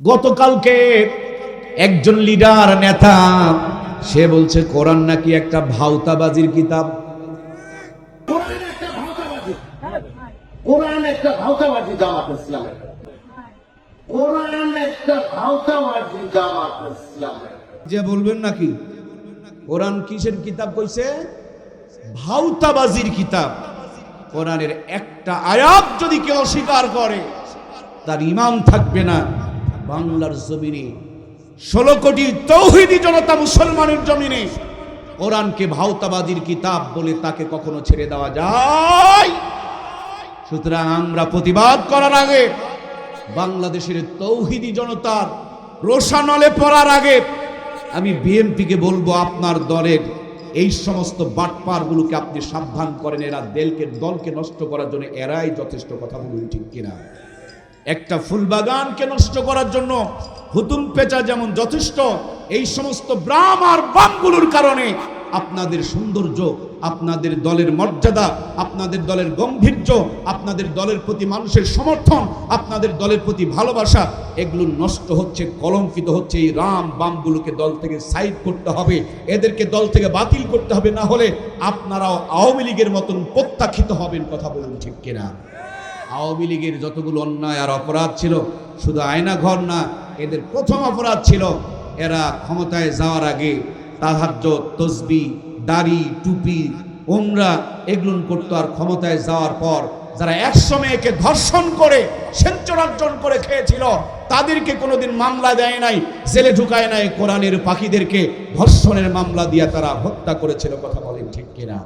গতকালকে একজন লিডার নেতা সে বলছে কোরআন নাকি একটা ভাওতাবাজির কিতাব। কোরআন একটা ভাওতাবাজি জামাত ইসলামের। কোরআন একটা ভাওতাবাজি জামাত ইসলামের। যে বলবেন নাকি কোরআন কিসের কিতাব কইছে? ভাওতাবাজির কিতাব। কোরআনের একটা আয়াত যদি কেউ অস্বীকার করে তার ঈমান থাকবে না। বাংলার জমিনে 16 কোটি তৌহিদি জনতা মুসলমানের জমিনে কোরআনকে ভাওতাবাজির কিতাব বলে তাকে কখনো ছেড়ে দেওয়া যায়? সুতরাং আমরা প্রতিবাদ করার আগে, বাংলাদেশের তৌহিদি জনতার রোষানলে পড়ার আগে আমি বিএনপিকে বলবো, আপনার দলের এই সমস্ত বাটপারগুলোকে আপনি সাবধান করেন। এরা দলকে নষ্ট করার জন্য এরাই যথেষ্ট। কথা বলুন ঠিক কিনা? একটা ফুলবাগানকে নষ্ট করার জন্য হুতুম পেঁচা যেমন যথেষ্ট, এই সমস্ত ব্রাম আর বামগুলোর কারণে আপনাদের সৌন্দর্য, আপনাদের দলের মর্যাদা, আপনাদের দলের গম্ভীর্য, আপনাদের দলের প্রতি মানুষের সমর্থন, আপনাদের দলের প্রতি ভালোবাসা, এগুলো নষ্ট হচ্ছে, কলঙ্কিত হচ্ছে। এই রাম বামগুলোকে দল থেকে সাইড করতে হবে, এদেরকে দল থেকে বাতিল করতে হবে, না হলে আপনারাও আওয়ামী লীগের মতন প্রত্যাখ্যিত হবেন। কথা বলুন ঠিক কিনা? আওয়ামী লীগের যতগুলো অন্যায় আর অপরাধ ছিল, শুধু আয়নাঘর না, এদের প্রথম অপরাধ ছিল এরা ক্ষমতায় যাওয়ার আগে তাহাজ্জুদ, তাসবিহ, দাড়ি, টুপি, উমরা এগুলো করতো। আর ক্ষমতায় যাওয়ার পর যারা 100 মেয়েকে ধর্ষণ করে সেঞ্চুরি অর্জন করে খেয়েছিল তাদেরকে কোনোদিন মামলা দেয় নাই, জেলে ঢুকায় নাই। কোরআনের পাখিদেরকে ধর্ষণের মামলা দিয়ে তারা হত্যা করেছিল। কথা বলেন ঠিক কিনা?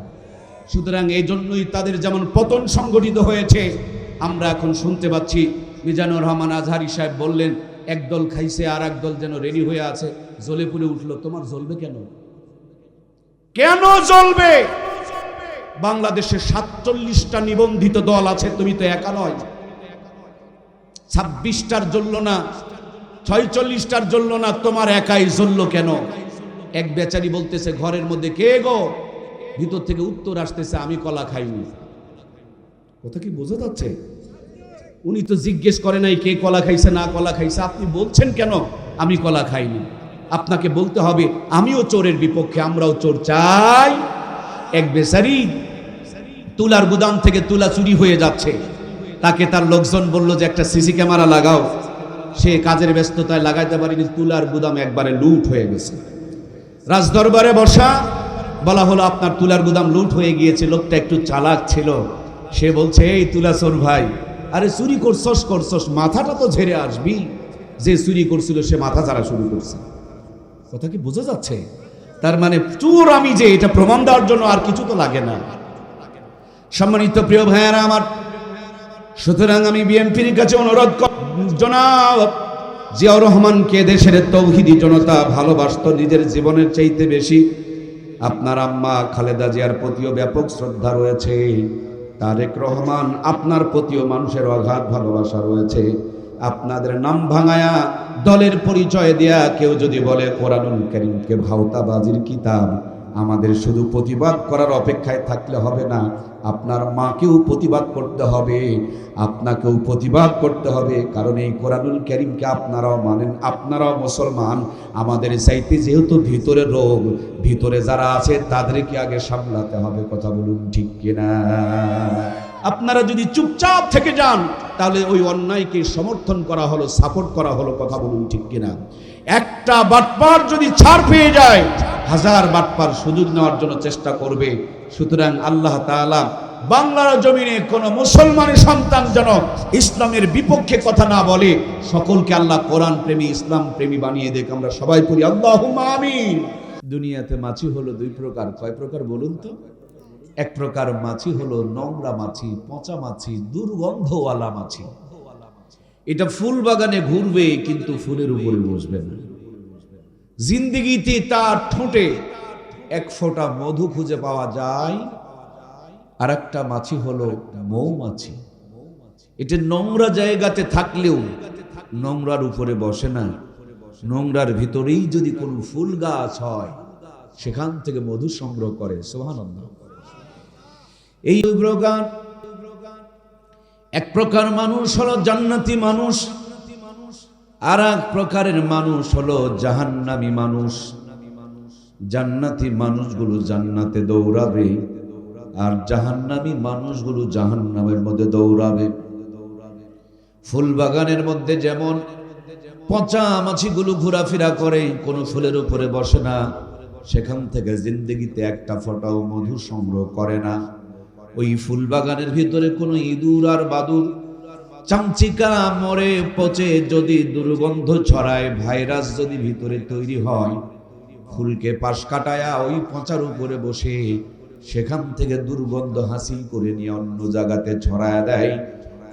সুতরাং এই জন্যই তাদের যেমন পতন সংগঠিত হয়েছে। আমরা এখন শুনতে পাচ্ছি মিজানুর রহমান আজহারি সাহেব বললেন, একদল খাইছে আর একদল যেন রেডি হয়ে আছে, জ্বলে পুড়ে উঠলো। তোমার জ্বলবে কেন? কেন জ্বলবে? বাংলাদেশে 47টা নিবন্ধিত দল আছে, তুমি তো একা নয়। 26টার জ্বললো না, 46টার জ্বললো না, তোমার একাই জ্বললো কেন? এক বেচারি বলতেছে ঘরের মধ্যে, কে গো? ভিতর থেকে উত্তর আসতেছে, আমি কলা খাইনি। কথা কি বোঝা যাচ্ছে? উনি তো জিজ্ঞেস করে নাই কে কলা খাইছে না কলা খাইছে, আপনি বলছেন কেন আমি কলা খাইনি? আপনাকে বলতে হবে আমিও চোরের বিপক্ষে, আমরাও চোর চাই। এক বেচারি তুলার গুদাম থেকে তুলা চুরি হয়ে যাচ্ছে, তাকে তার লোকজন বলল যে একটা সিসি ক্যামেরা লাগাও। সে কাজের ব্যস্ততায় লাগাইতে পারেনি, তুলার গুদাম একবারে লুট হয়ে গেছে। রাজদরবারে বসা, বলা হলো আপনার তুলার গুদাম লুট হয়ে গিয়েছে। লোকটা একটু চালাক ছিল, সে বলছে, এই তুলা চোর ভাই, আরে চুরি করছস, মাথাটা তো ঝেড়ে আসবি। যে চুরি করছিল সে মাথা ঝাড়া শুরু করছে। কথা কি বোঝা যাচ্ছে? তার মানে চোর আমি যে, এটা প্রমাণ দেওয়ার জন্য আর কিছু তো লাগে না। সম্মানিত প্রিয় ভাইয়েরা আমার, সুতরাং আমি বিএনপির কাছে অনুরোধ জনাব জিয়াউর রহমানকে দেশের তৌহিদি জনতা ভালোবাসত নিজের জীবনের চাইতে বেশি। আপনার আম্মা খালেদা জিয়ার প্রতিও ব্যাপক শ্রদ্ধা রয়েছে। তারেক রহমান, আপনার প্রতিও মানুষের অগাধ ভালোবাসা রয়েছে। আপনাদের নাম ভাঙায়া দলের পরিচয় দেয়া কেউ যদি বলে কোরআনুল কারীমকে ভাওতাবাজির কিতাব, আমাদের শুধু প্রতিবাদ করার অপেক্ষায় থাকলে হবে না, আপনার মাকেও প্রতিবাদ করতে হবে, আপনাকেও প্রতিবাদ করতে হবে। কারণ এই কোরআনুল কারীমকে আপনারাও মানেন, আপনারাও মুসলমান। আমাদের চাইতে যেহেতু ভিতরে রোগ, ভিতরে যারা আছে তাদেরকে আগে সামলাতে হবে। কথা বলুন ঠিক কিনা? আপনারা যদি চুপচাপ থেকে যান তাহলে ওই অন্যায়কে সমর্থন করা হলো, সাপোর্ট করা হলো। কথা বলুন ঠিক কিনা? একটা বাটপার যদি ছাড় পেয়ে যায়, 1000 বাটপার সুযোগ নেওয়ার জন্য চেষ্টা করবে। সুতরাং আল্লাহ তাআলা বাংলার জমিনে কোন মুসলমানের সন্তান যেন ইসলামের বিপক্ষে কথা না বলে। সকলকে আল্লাহ কোরআন প্রেমী, ইসলাম প্রেমী বানিয়ে দেখ। আমরা সবাই পড়ি আল্লাহুম্মা আমিন। দুনিয়াতে মাছি হলো 2 প্রকার। কয় প্রকার বলুন তো? এক প্রকার মাছি হলো নোংরা মাছি, পচা মাছি, দুর্গন্ধওয়ালা মাছি। এটা ফুল বাগানে ঘুরবে কিন্তু ফুলের উপরে বসবে না। জিন্দেগিতে তার ঠোঁটে এক ফোঁটা মধু খুঁজে পাওয়া যায়। আর একটা মাছি হলো মৌমাছি। এটা নোংরা জায়গাতে থাকলেও নোংরার উপরে বসে না, নোংরার ভিতরেই যদি কোনো ফুল গাছ হয় সেখান থেকে মধু সংগ্রহ করে। সুবহানাল্লাহ। এই প্রকার এক প্রকার মানুষ হলো জান্নাতি মানুষ, আর এক প্রকারের মানুষ হলো জাহান্নামী মানুষ। জান্নাতি মানুষগুলো জান্নাতে দৌড়াবে, আর জাহান্নামী মানুষগুলো জাহান্নামের মধ্যে দৌড়াবে। ফুল বাগানের মধ্যে যেমন পচা মাছিগুলো ঘোরাফেরা করে, কোনো ফুলের উপরে বসে না, সেখান থেকে জিন্দেগিতে একটা ফোঁটাও মধু সংগ্রহ করে না। ওই ফুল বাগানের ভিতরে কোনো ইঁদুর আর বাদুর, চামচিকা মরে পচে যদি দুর্গন্ধ ছড়ায়, ভাইরাস যদি ভিতরে তৈরি হয়, ফুলকে পাশ কাটায়া ওই পচার উপরে বসে সেখান থেকে দুর্গন্ধ হাসিল করে নিয়ে অন্য জায়গাতে ছড়ায়া দেয়।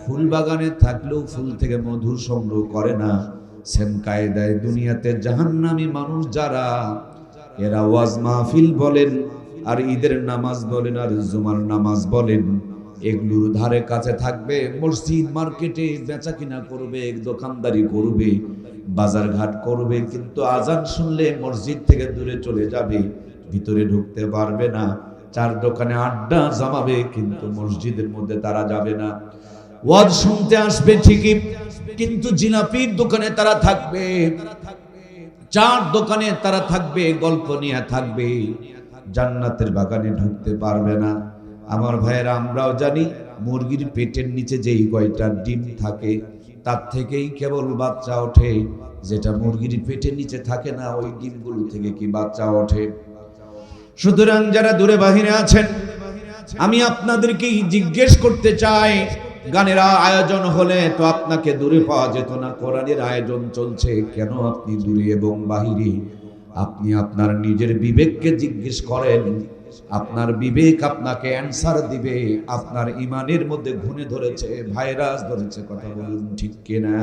ফুল বাগানে থাকলেও ফুল থেকে মধু সংগ্রহ করে না। সেম কায়দায় দুনিয়াতে জাহান্নামী মানুষ যারা, এরা ওয়াজ মাহফিল বলেন আর ঈদের নামাজ বলেন আর জুমার নামাজ বলেন, এগুলোর ধারে কাছে থাকবে, মসজিদ মার্কেটে বেচা কিনা করবে, দোকানদারি করবে, বাজার ঘাট করবে, কিন্তু আজান শুনলে মসজিদ থেকে দূরে চলে যাবে, ভিতরে ঢুকতে পারবে না। চার দোকানে আড্ডা জমাবে, কিন্তু মসজিদের মধ্যে তারা যাবে না। ওয়াজ শুনতে আসবে ঠিকই, কিন্তু জিলাপির দোকানে তারা থাকবে, চার দোকানে তারা থাকবে, গল্প নিয়ে থাকবে, জান্নাতের বাগানে ঢুকতে পারবে না। আমার ভাইয়েরা, আমরাও জানি মুরগির পেটের নিচে যেই কয়টা ডিম থাকে তার থেকেই কেবল বাচ্চা ওঠে, যেটা মুরগির পেটের নিচে থাকে না ওই ডিমগুলো থেকে কি বাচ্চা ওঠে? সুতরাং যারা দূরে বাহিরে আছেন, আমি আপনাদেরকেই জিজ্ঞেস করতে চাই, গানের আয়োজন হলে তো আপনাকে দূরে পাওয়া যেত না, কোরআনের আয়োজন চলছে, কেন আপনি দূরে এবং বাহিরে? আপনি আপনার নিজের বিবেককে জিজ্ঞেস করেন, আপনার বিবেক আপনাকে অ্যান্সার দিবে। আপনার ইমানের মধ্যে ঘুণে ধরেছে, ভাইরাস ধরেছে, কথা বলুন ঠিক কিনা?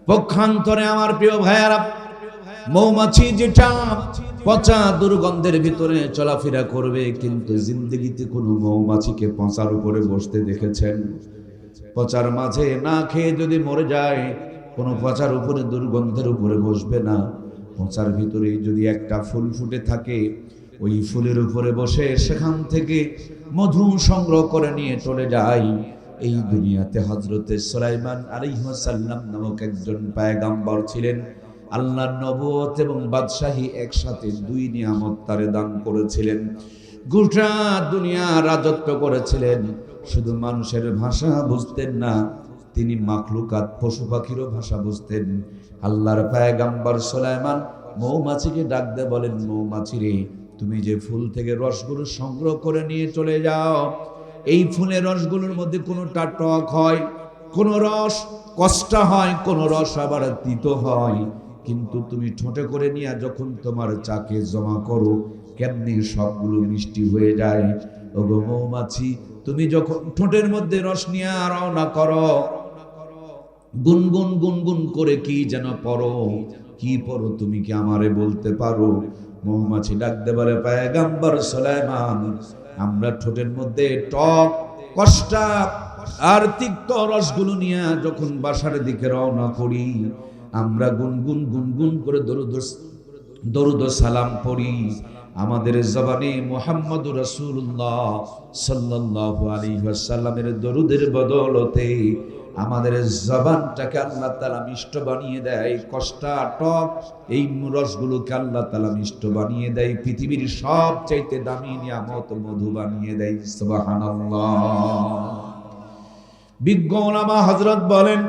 পক্ষান্তরে আমার প্রিয় ভাইয়ারা, মৌমাছি যেটা পচা দুর্গন্ধের ভিতরে চলাফেরা করবে, কিন্তু জিন্দগিতে কোনো মৌমাছিকে পচার উপরে বসতে দেখেছেন? পচার মাঝে না খেয়ে যদি মরে যায়, কোনো পচার উপরে দুর্গন্ধের উপরে বসবে না। পচার ভিতরে যদি একটা ফুল ফুটে থাকে, ওই ফুলের উপরে বসে সেখান থেকে মধু সংগ্রহ করে নিয়ে চলে যায়। এই দুনিয়াতে হযরতে সুলাইমান আলাইহিস সালাম নামক একজন পয়গম্বর ছিলেন। আল্লাহর নবুয়ত এবং বাদশাহী একসাথে দুই নিয়ামত তারে দান করেছিলেন। গোটা দুনিয়া রাজত্ব করেছিলেন। শুধু মানুষের ভাষা বুঝতেন না, তিনি মাখলুকাত পশু পাখিরও ভাষা বুঝতেন। আল্লাহর পয়গম্বর সুলাইমান মৌমাছিকে ডাক দিয়ে বলেন, মৌমাছি রে, তুমি যে ফুল থেকে রসগুলো সংগ্রহ করে নিয়ে চলে যাও, এই ফুলের রসগুলোর মধ্যে কোনোটা টক হয়, কোন রস কষ্টা হয়, কোন রস আবার তিতো হয়, কিন্তু তুমি ঠোঁটে করে নিয়ে যখন তোমার চাকে জমা করো, কেমনি সবগুলো মিষ্টি হয়ে যায়। ওগো মৌমাছি, তুমি যখন ঠোঁটের মধ্যে রস নিয়ে রওনা করো, গুনগুন গুনগুন করে কি যেন পড়ো, কি পড়ো তুমি কি আমারে বলতে পারো? মৌমাছি ডাকতে বলে, পয়গম্বর সুলাইমান, আমরা ঠোঁটের মধ্যে টক, কষ্টা আর তিক্ত রসগুলো নিয়ে যখন বাসার দিকে রওনা করি, আমরা গুনগুন গুনগুন করে দরুদ সালাম পড়ি। আমাদের জবানে মুহাম্মদুর রাসূলুল্লাহ সাল্লাল্লাহু আলাইহি ওয়াসাল্লামের দরুদের বদলতে আমাদের জবানটাকে আল্লাহ তাআলা মিষ্ট বানিয়ে দেয়। কষ্টা টক এই রসগুলোকে আল্লাহ তাআলা মিষ্ট বানিয়ে দেয়। পৃথিবীর সবচাইতে দামি নিয়ামত মধু বানিয়ে দেয়। সুবহানাল্লাহ। বিজ্ঞ উলামা হযরত বলেন,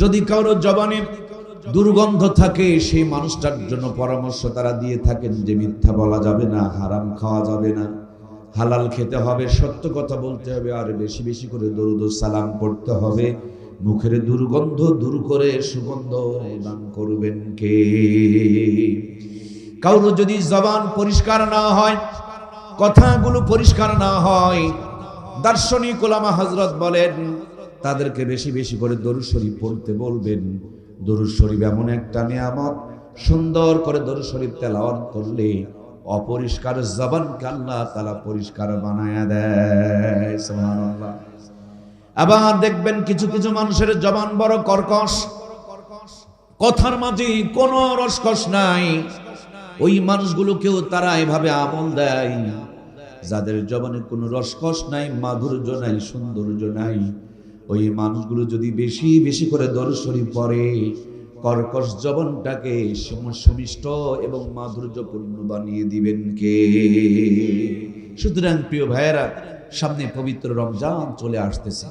যদি কারো জবানে দুর্গন্ধ থাকে, সেই মানুষটার জন্য পরামর্শ তারা দিয়ে থাকেন যে মিথ্যা বলা যাবে না, হারাম খাওয়া যাবে না, হালাল খেতে হবে, সত্য কথা বলতে হবে, আর বেশি বেশি করে দরুদ ও সালাম করতে হবে। মুখের দুর্গন্ধ দূর করে সুগন্ধ দান করবেন কে? কারো যদি জবান পরিষ্কার না হয়, কথাগুলো পরিষ্কার না হয়, দার্শনিক উলামা হযরত বলেন, তাদেরকে বেশি বেশি করে দরুদ শরীফ পড়তে বলবেন। দরুদ শরীফ এমন একটা নিয়ামত, সুন্দর করে দরুদ শরীফ তেলাওয়াত করলে অপরিষ্কার জবানকে আল্লাহ তাআলা পরিষ্কার বানায়া দেয়। সুবহানাল্লাহ। আবার দেখবেন কিছু কিছু মানুষের জবান বড় কর্কশ, কথার মাঝে কোনো রসকস নাই। ওই মানুষগুলোকেও তারা এভাবে আমল দেয়, যাদের জবানে কোনো রসকস নাই, মাধুর্য নাই, সৌন্দর্য নাই, ওই মানুষগুলো যদি বেশি বেশি করে দরুদ শরীফ পড়ে, কর্কশ জবানটাকে সুমিষ্ট এবং মাধুর্যপূর্ণ বানিয়ে দিবেন কে? সুতরাং প্রিয় ভাইয়েরা, সামনে পবিত্র রমজান চলে আসতেছে।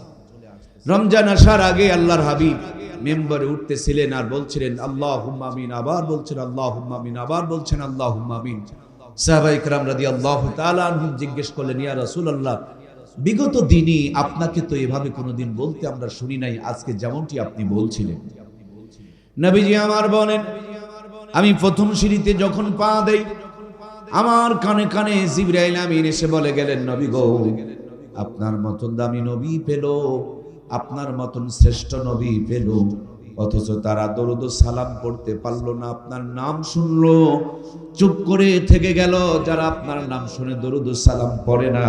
রমজান আসার আগে আল্লাহর হাবিব মেম্বারে উঠতেছিলেন আর বলছিলেন আল্লাহুম্মা আমিন, আবার বলছেন আল্লাহুম্মা আমিন, আবার বলছেন আল্লাহুম্মা আমিন। সাহাবায়ে কেরাম রাদিয়াল্লাহু তাআলা আনহুম জিজ্ঞেস করলেন, ইয়া রাসূলুল্লাহ, বিগত দিনে আপনাকে তো এভাবে কোনোদিন বলতে আমরা শুনি নাই, আজকে যেমনটি আপনি বলছিলেন। নবীজি আমার বলেন, আমি প্রথম সিঁড়িতে যখন পা দেই, আমার কানে কানে জিবরাইল আমিন এসে বলে গেলেন, নবী গো, আপনার মতন দামি নবী পেল, আপনার মতন শ্রেষ্ঠ নবী পেল, অথচ তারা দরুদ ও সালাম পড়তে পারলো না, আপনার নাম শুনলো, চুপ করে থেকে গেল। যারা আপনার নাম শুনে দরুদ ও সালাম পড়ে না,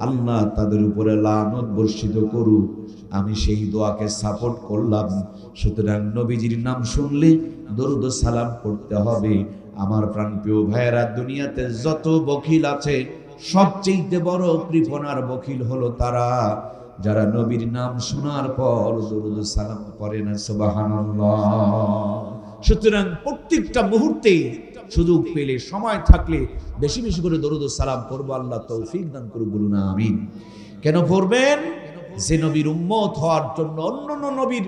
আল্লাহ তাদের উপরে লানত বর্ষিত করুক। আমি সেই দোয়াকে সাপোর্ট করলাম। সুতরাং নবীজির নাম শুনলে দরুদ ও সালাম পড়তে হবে। আমার প্রাণপ্রিয় ভাইয়েরা, দুনিয়াতে যত বখিল আছে, সবচেয়ে বড় কৃপণার বখিল হলো তারা যারা নবীর নাম শোনার পর দরুদ ও সালাম পড়ে না। সুবহানাল্লাহ। সুতরাং প্রত্যেকটা মুহূর্তে সুযোগ পেলে, সময় থাকলে বেশি বেশি করে দরুদ ও সালাম পড়বো। আল্লাহ তৌফিক দান করুন, বলুন আমিন। কেন পড়বেন? যে নবীর উম্মত হওয়ার জন্য অন্যান্য নবীর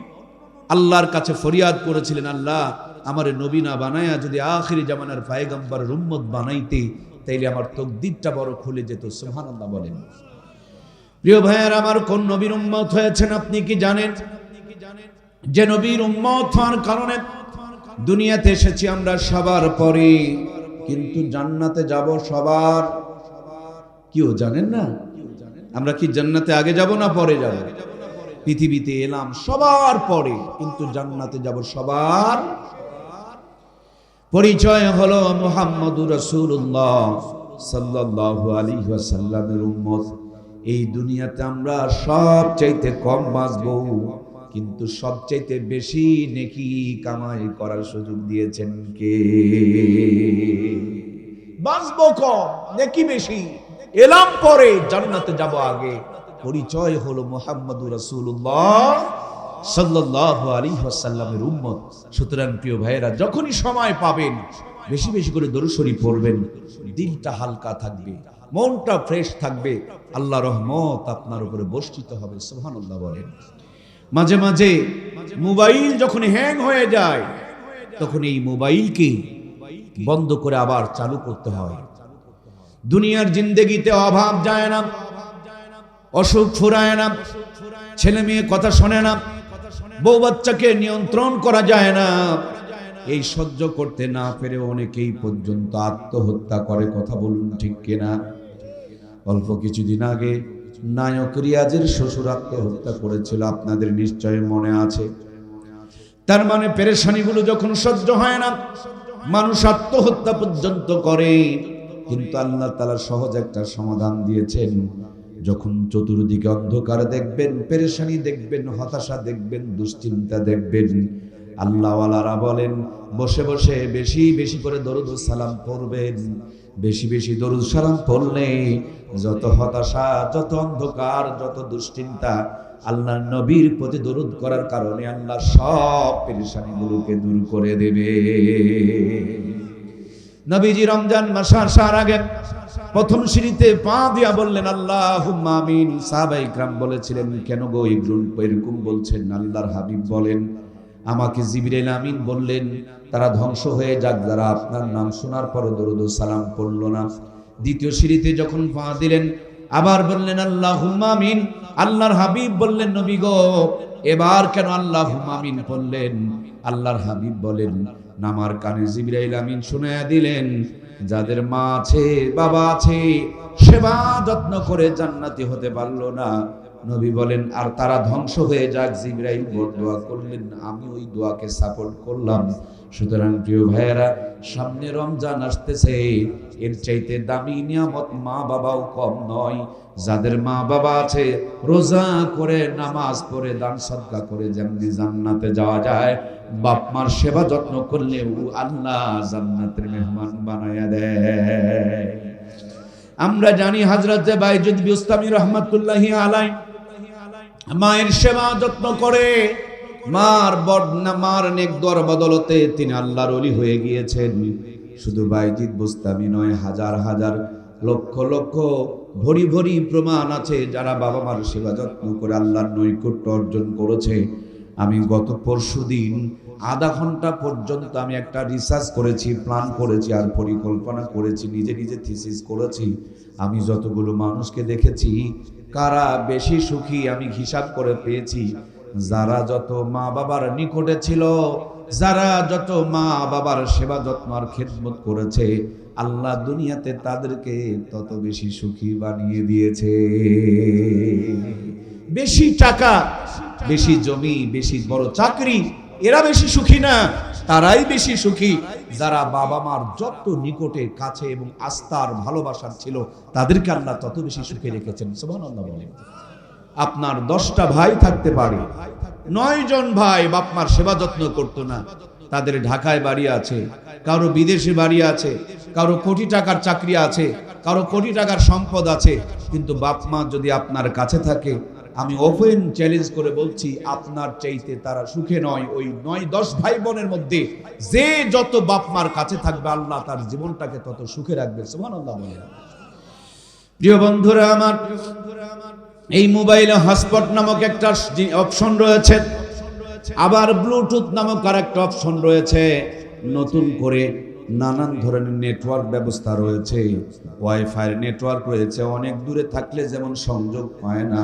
আল্লাহর কাছে ফরিয়াদ করেছিলেন, আল্লাহ আমারে নবী না বানায়া যদি আখিরি জামানার পয়গম্বরের উম্মত বানাইতে, তাইলে আমার তাকদীরটা বড় খুলে যেত। সুবহানাল্লাহ বলেন। প্রিয় ভাইয়ের আমার, কোন নবীর উম্মত হয়েছেন আপনি কি জানেন? যে নবীর উম্মত হওয়ার কারণে দুনিয়াতে এসেছি আমরা সবার পরে, কিন্তু জান্নাতে যাব সবার। কেউ জানেন না? আমরা কি জান্নাতে আগে যাব না পরে যাব? পৃথিবীতে এলাম সবার পরে, কিন্তু জান্নাতে যাব সবার। পরিচয় হলো মুহাম্মদুর রাসূলুল্লাহ সাল্লাল্লাহু আলাইহি ওয়াসাল্লামের উম্মত। এই দুনিয়াতে আমরা সবচাইতে কম বাঁচবো, কিন্তু সবচাইতে বেশি নেকি কামাই করার সুযোগ দিয়েছেন কে? বাঁচবো কম, নেকি বেশি, এলাম পরে, জান্নাতে যাব আগে। পরিচয় হলো মুহাম্মদুর রাসূলুল্লাহ সাল্লাল্লাহু আলাইহি ওয়াসাল্লামের উম্মত। সুতরাং প্রিয় ভাইয়েরা, যখনই সময় পাবেন বেশি বেশি করে দরুদ শরীফ পড়বেন। দিলটা হালকা থাকবে, মনটা ফ্রেশ থাকবে, আল্লাহর রহমত আপনার উপরে বর্ষিত হবে। সুবহানাল্লাহ বলেন। মাঝে মাঝে মোবাইল যখন হ্যাং হয়ে যায়, তখন এই মোবাইলকে বন্ধ করে আবার চালু করতে হয়। দুনিয়ার জিন্দেগিতে অভাব যায় না, অসুখ ফুরায় না, ছেলে মেয়ে কথা শোনে না, বউ বাচ্চাকে নিয়ন্ত্রণ করা যায় না। এই সহ্য করতে না পেরে অনেকেই পর্যন্ত আত্মহত্যা করে। কথা বলুন ঠিক কিনা? অল্প কিছুদিন আগে নায়ক রিয়াজের শ্বশুর আত্মহত্যা করেছিল, আপনাদের নিশ্চয় মনে আছে। তার মানে পেরেশানিগুলো যখন সহ্য হয় না, মানুষ আত্মহত্যা পর্যন্ত করে। কিন্তু আল্লাহ তাআলা সহজ একটা সমাধান দিয়েছেন। যখন চতুর্দিকে অন্ধকার দেখবেন, পেরেশানি দেখবেন, হতাশা দেখবেন, দুশ্চিন্তা দেখবেন, আল্লাহওয়ালারা বলেন বসে বসে বেশি বেশি করে দরুদ ও সালাম পড়বেন। বেশি বেশি দরুদ সালাম পড়লে যত হতাশা, যত অন্ধকার, যত দুশ্চিন্তা, আল্লাহর নবীর প্রতি দরুদ করার কারণে আল্লাহ সব পেরেশানিগুলোকে দূর করে দেবে। নবীজি রমজান মাস আসার আগে প্রথম সিঁড়িতে পা দিয়া বললেন আল্লাহুম্মা আমিন। সাহাবায়ে কিরাম বলেছিলেন, কেন গো এরকম বলছেন? আল্লাহর হাবিব বলেন, আমাকে জিবরাইল আমিন বললেন তারা ধ্বংস হয়ে যাক যারা আপনার নাম শোনার পর দরুদ ও সালাম পড়ল না। দ্বিতীয় সিঁড়িতে যখন পা দিলেন, আবার বললেন আল্লাহুম্মা আমিন। আল্লাহর হাবিব বললেন, নবী গো এবার কেন আল্লাহুম্মা আমিন বললেন? আল্লাহর হাবিব বলেন, নামার কানে জিবরাইল আমিন শুনায়া দিলেন, যাদের মা আছে, বাবা আছে, সেবা যত্ন করে জান্নাতি হতে পারলো না, নবী বলেন আর তারা ধ্বংস হয়ে যাক। জিবরাইল দোয়া করলেন, আমি ওই দোয়াকে সাপোর্ট করলাম। সুতরাং প্রিয় ভাইয়েরা, সামনে রমজান আসতেছে, এর চাইতে দামি নিয়ামত মা বাবাও কম নয়। যাদের মা বাবা আছে, রোজা করে, নামাজ পড়ে, দান সদকা করে যেমনি জান্নাতে যাওয়া যায়, বাপ মার সেবা যত্ন করলে আল্লাহ জান্নাতের মেহমান বানায়া দেয়। আমরা জানি হযরত বাইজুদ বিস্তামি রাহমাতুল্লাহি আলাইহি মায়ের সেবা যত্ন করে, মার নেক দর বদলতে তিনি আল্লাহর ওলি হয়ে গিয়েছেন। শুধু বাইজিদ বুস্তামি নয়, হাজার হাজার লক্ষ লক্ষ ভরি ভরি প্রমাণ আছে যারা বাবা মার সেবা যত্ন করে আল্লাহর নৈকট্য অর্জন করেছে। আমি গত পরশুদিন আধা ঘন্টা পর্যন্ত আমি একটা রিসার্চ করেছি, প্ল্যান করেছি আর পরিকল্পনা করেছি, নিজে নিজে থিসিস করেছি। আমি যতগুলো মানুষকে দেখেছি কারা বেশি সুখী আমি হিসাব করে পেয়েছি, যারা যত মা বাবার নিকটে ছিল, যারা যত মা বাবার সেবা যত্ন আর খেদমত করেছে, আল্লাহ দুনিয়াতে তাদেরকে তত বেশি সুখী বানিয়ে দিয়েছে। বেশি টাকা, বেশি জমি, বেশি বড় চাকরি, এরা বেশি সুখী না, তারাই বেশি সুখী যারা বাবা মার যত নিকটে কাছে এবং আস্থার ভালোবাসার ছিল, তাদেরকে আল্লাহ তত বেশি সুখে রেখেছেন। সুবহানাল্লাহ বলেন। আপনার 10টা ভাই থাকতে পারে, 9 জন ভাই বাপ মার সেবা যত্ন করতো না, তাদের ঢাকায় বাড়ি আছে, কারো বিদেশে বাড়ি আছে, কারো কোটি টাকার চাকরি আছে, কারো কোটি টাকার সম্পদ আছে, কিন্তু বাপ মা যদি আপনার কাছে থাকে, আমি ওপেন চ্যালেঞ্জ করে বলছি আপনার চাইতে তারা সুখে নয়। ওই 9-10 ভাই বোনের মধ্যে যে যত বাপ মার কাছে থাকবে, আল্লাহ তার জীবনটাকে তত সুখে রাখবে। সুবহানাল্লাহ বলেন। প্রিয় বন্ধুরা আমার, এই মোবাইলে হটস্পট নামক একটা অপশন রয়েছে, আবার ব্লুটুথ নামক আর একটা অপশন রয়েছে, নতুন করে নানান ধরনের নেটওয়ার্ক ব্যবস্থা রয়েছে, ওয়াইফাই নেটওয়ার্ক রয়েছে। অনেক দূরে থাকলে যেমন সংযোগ পায় না,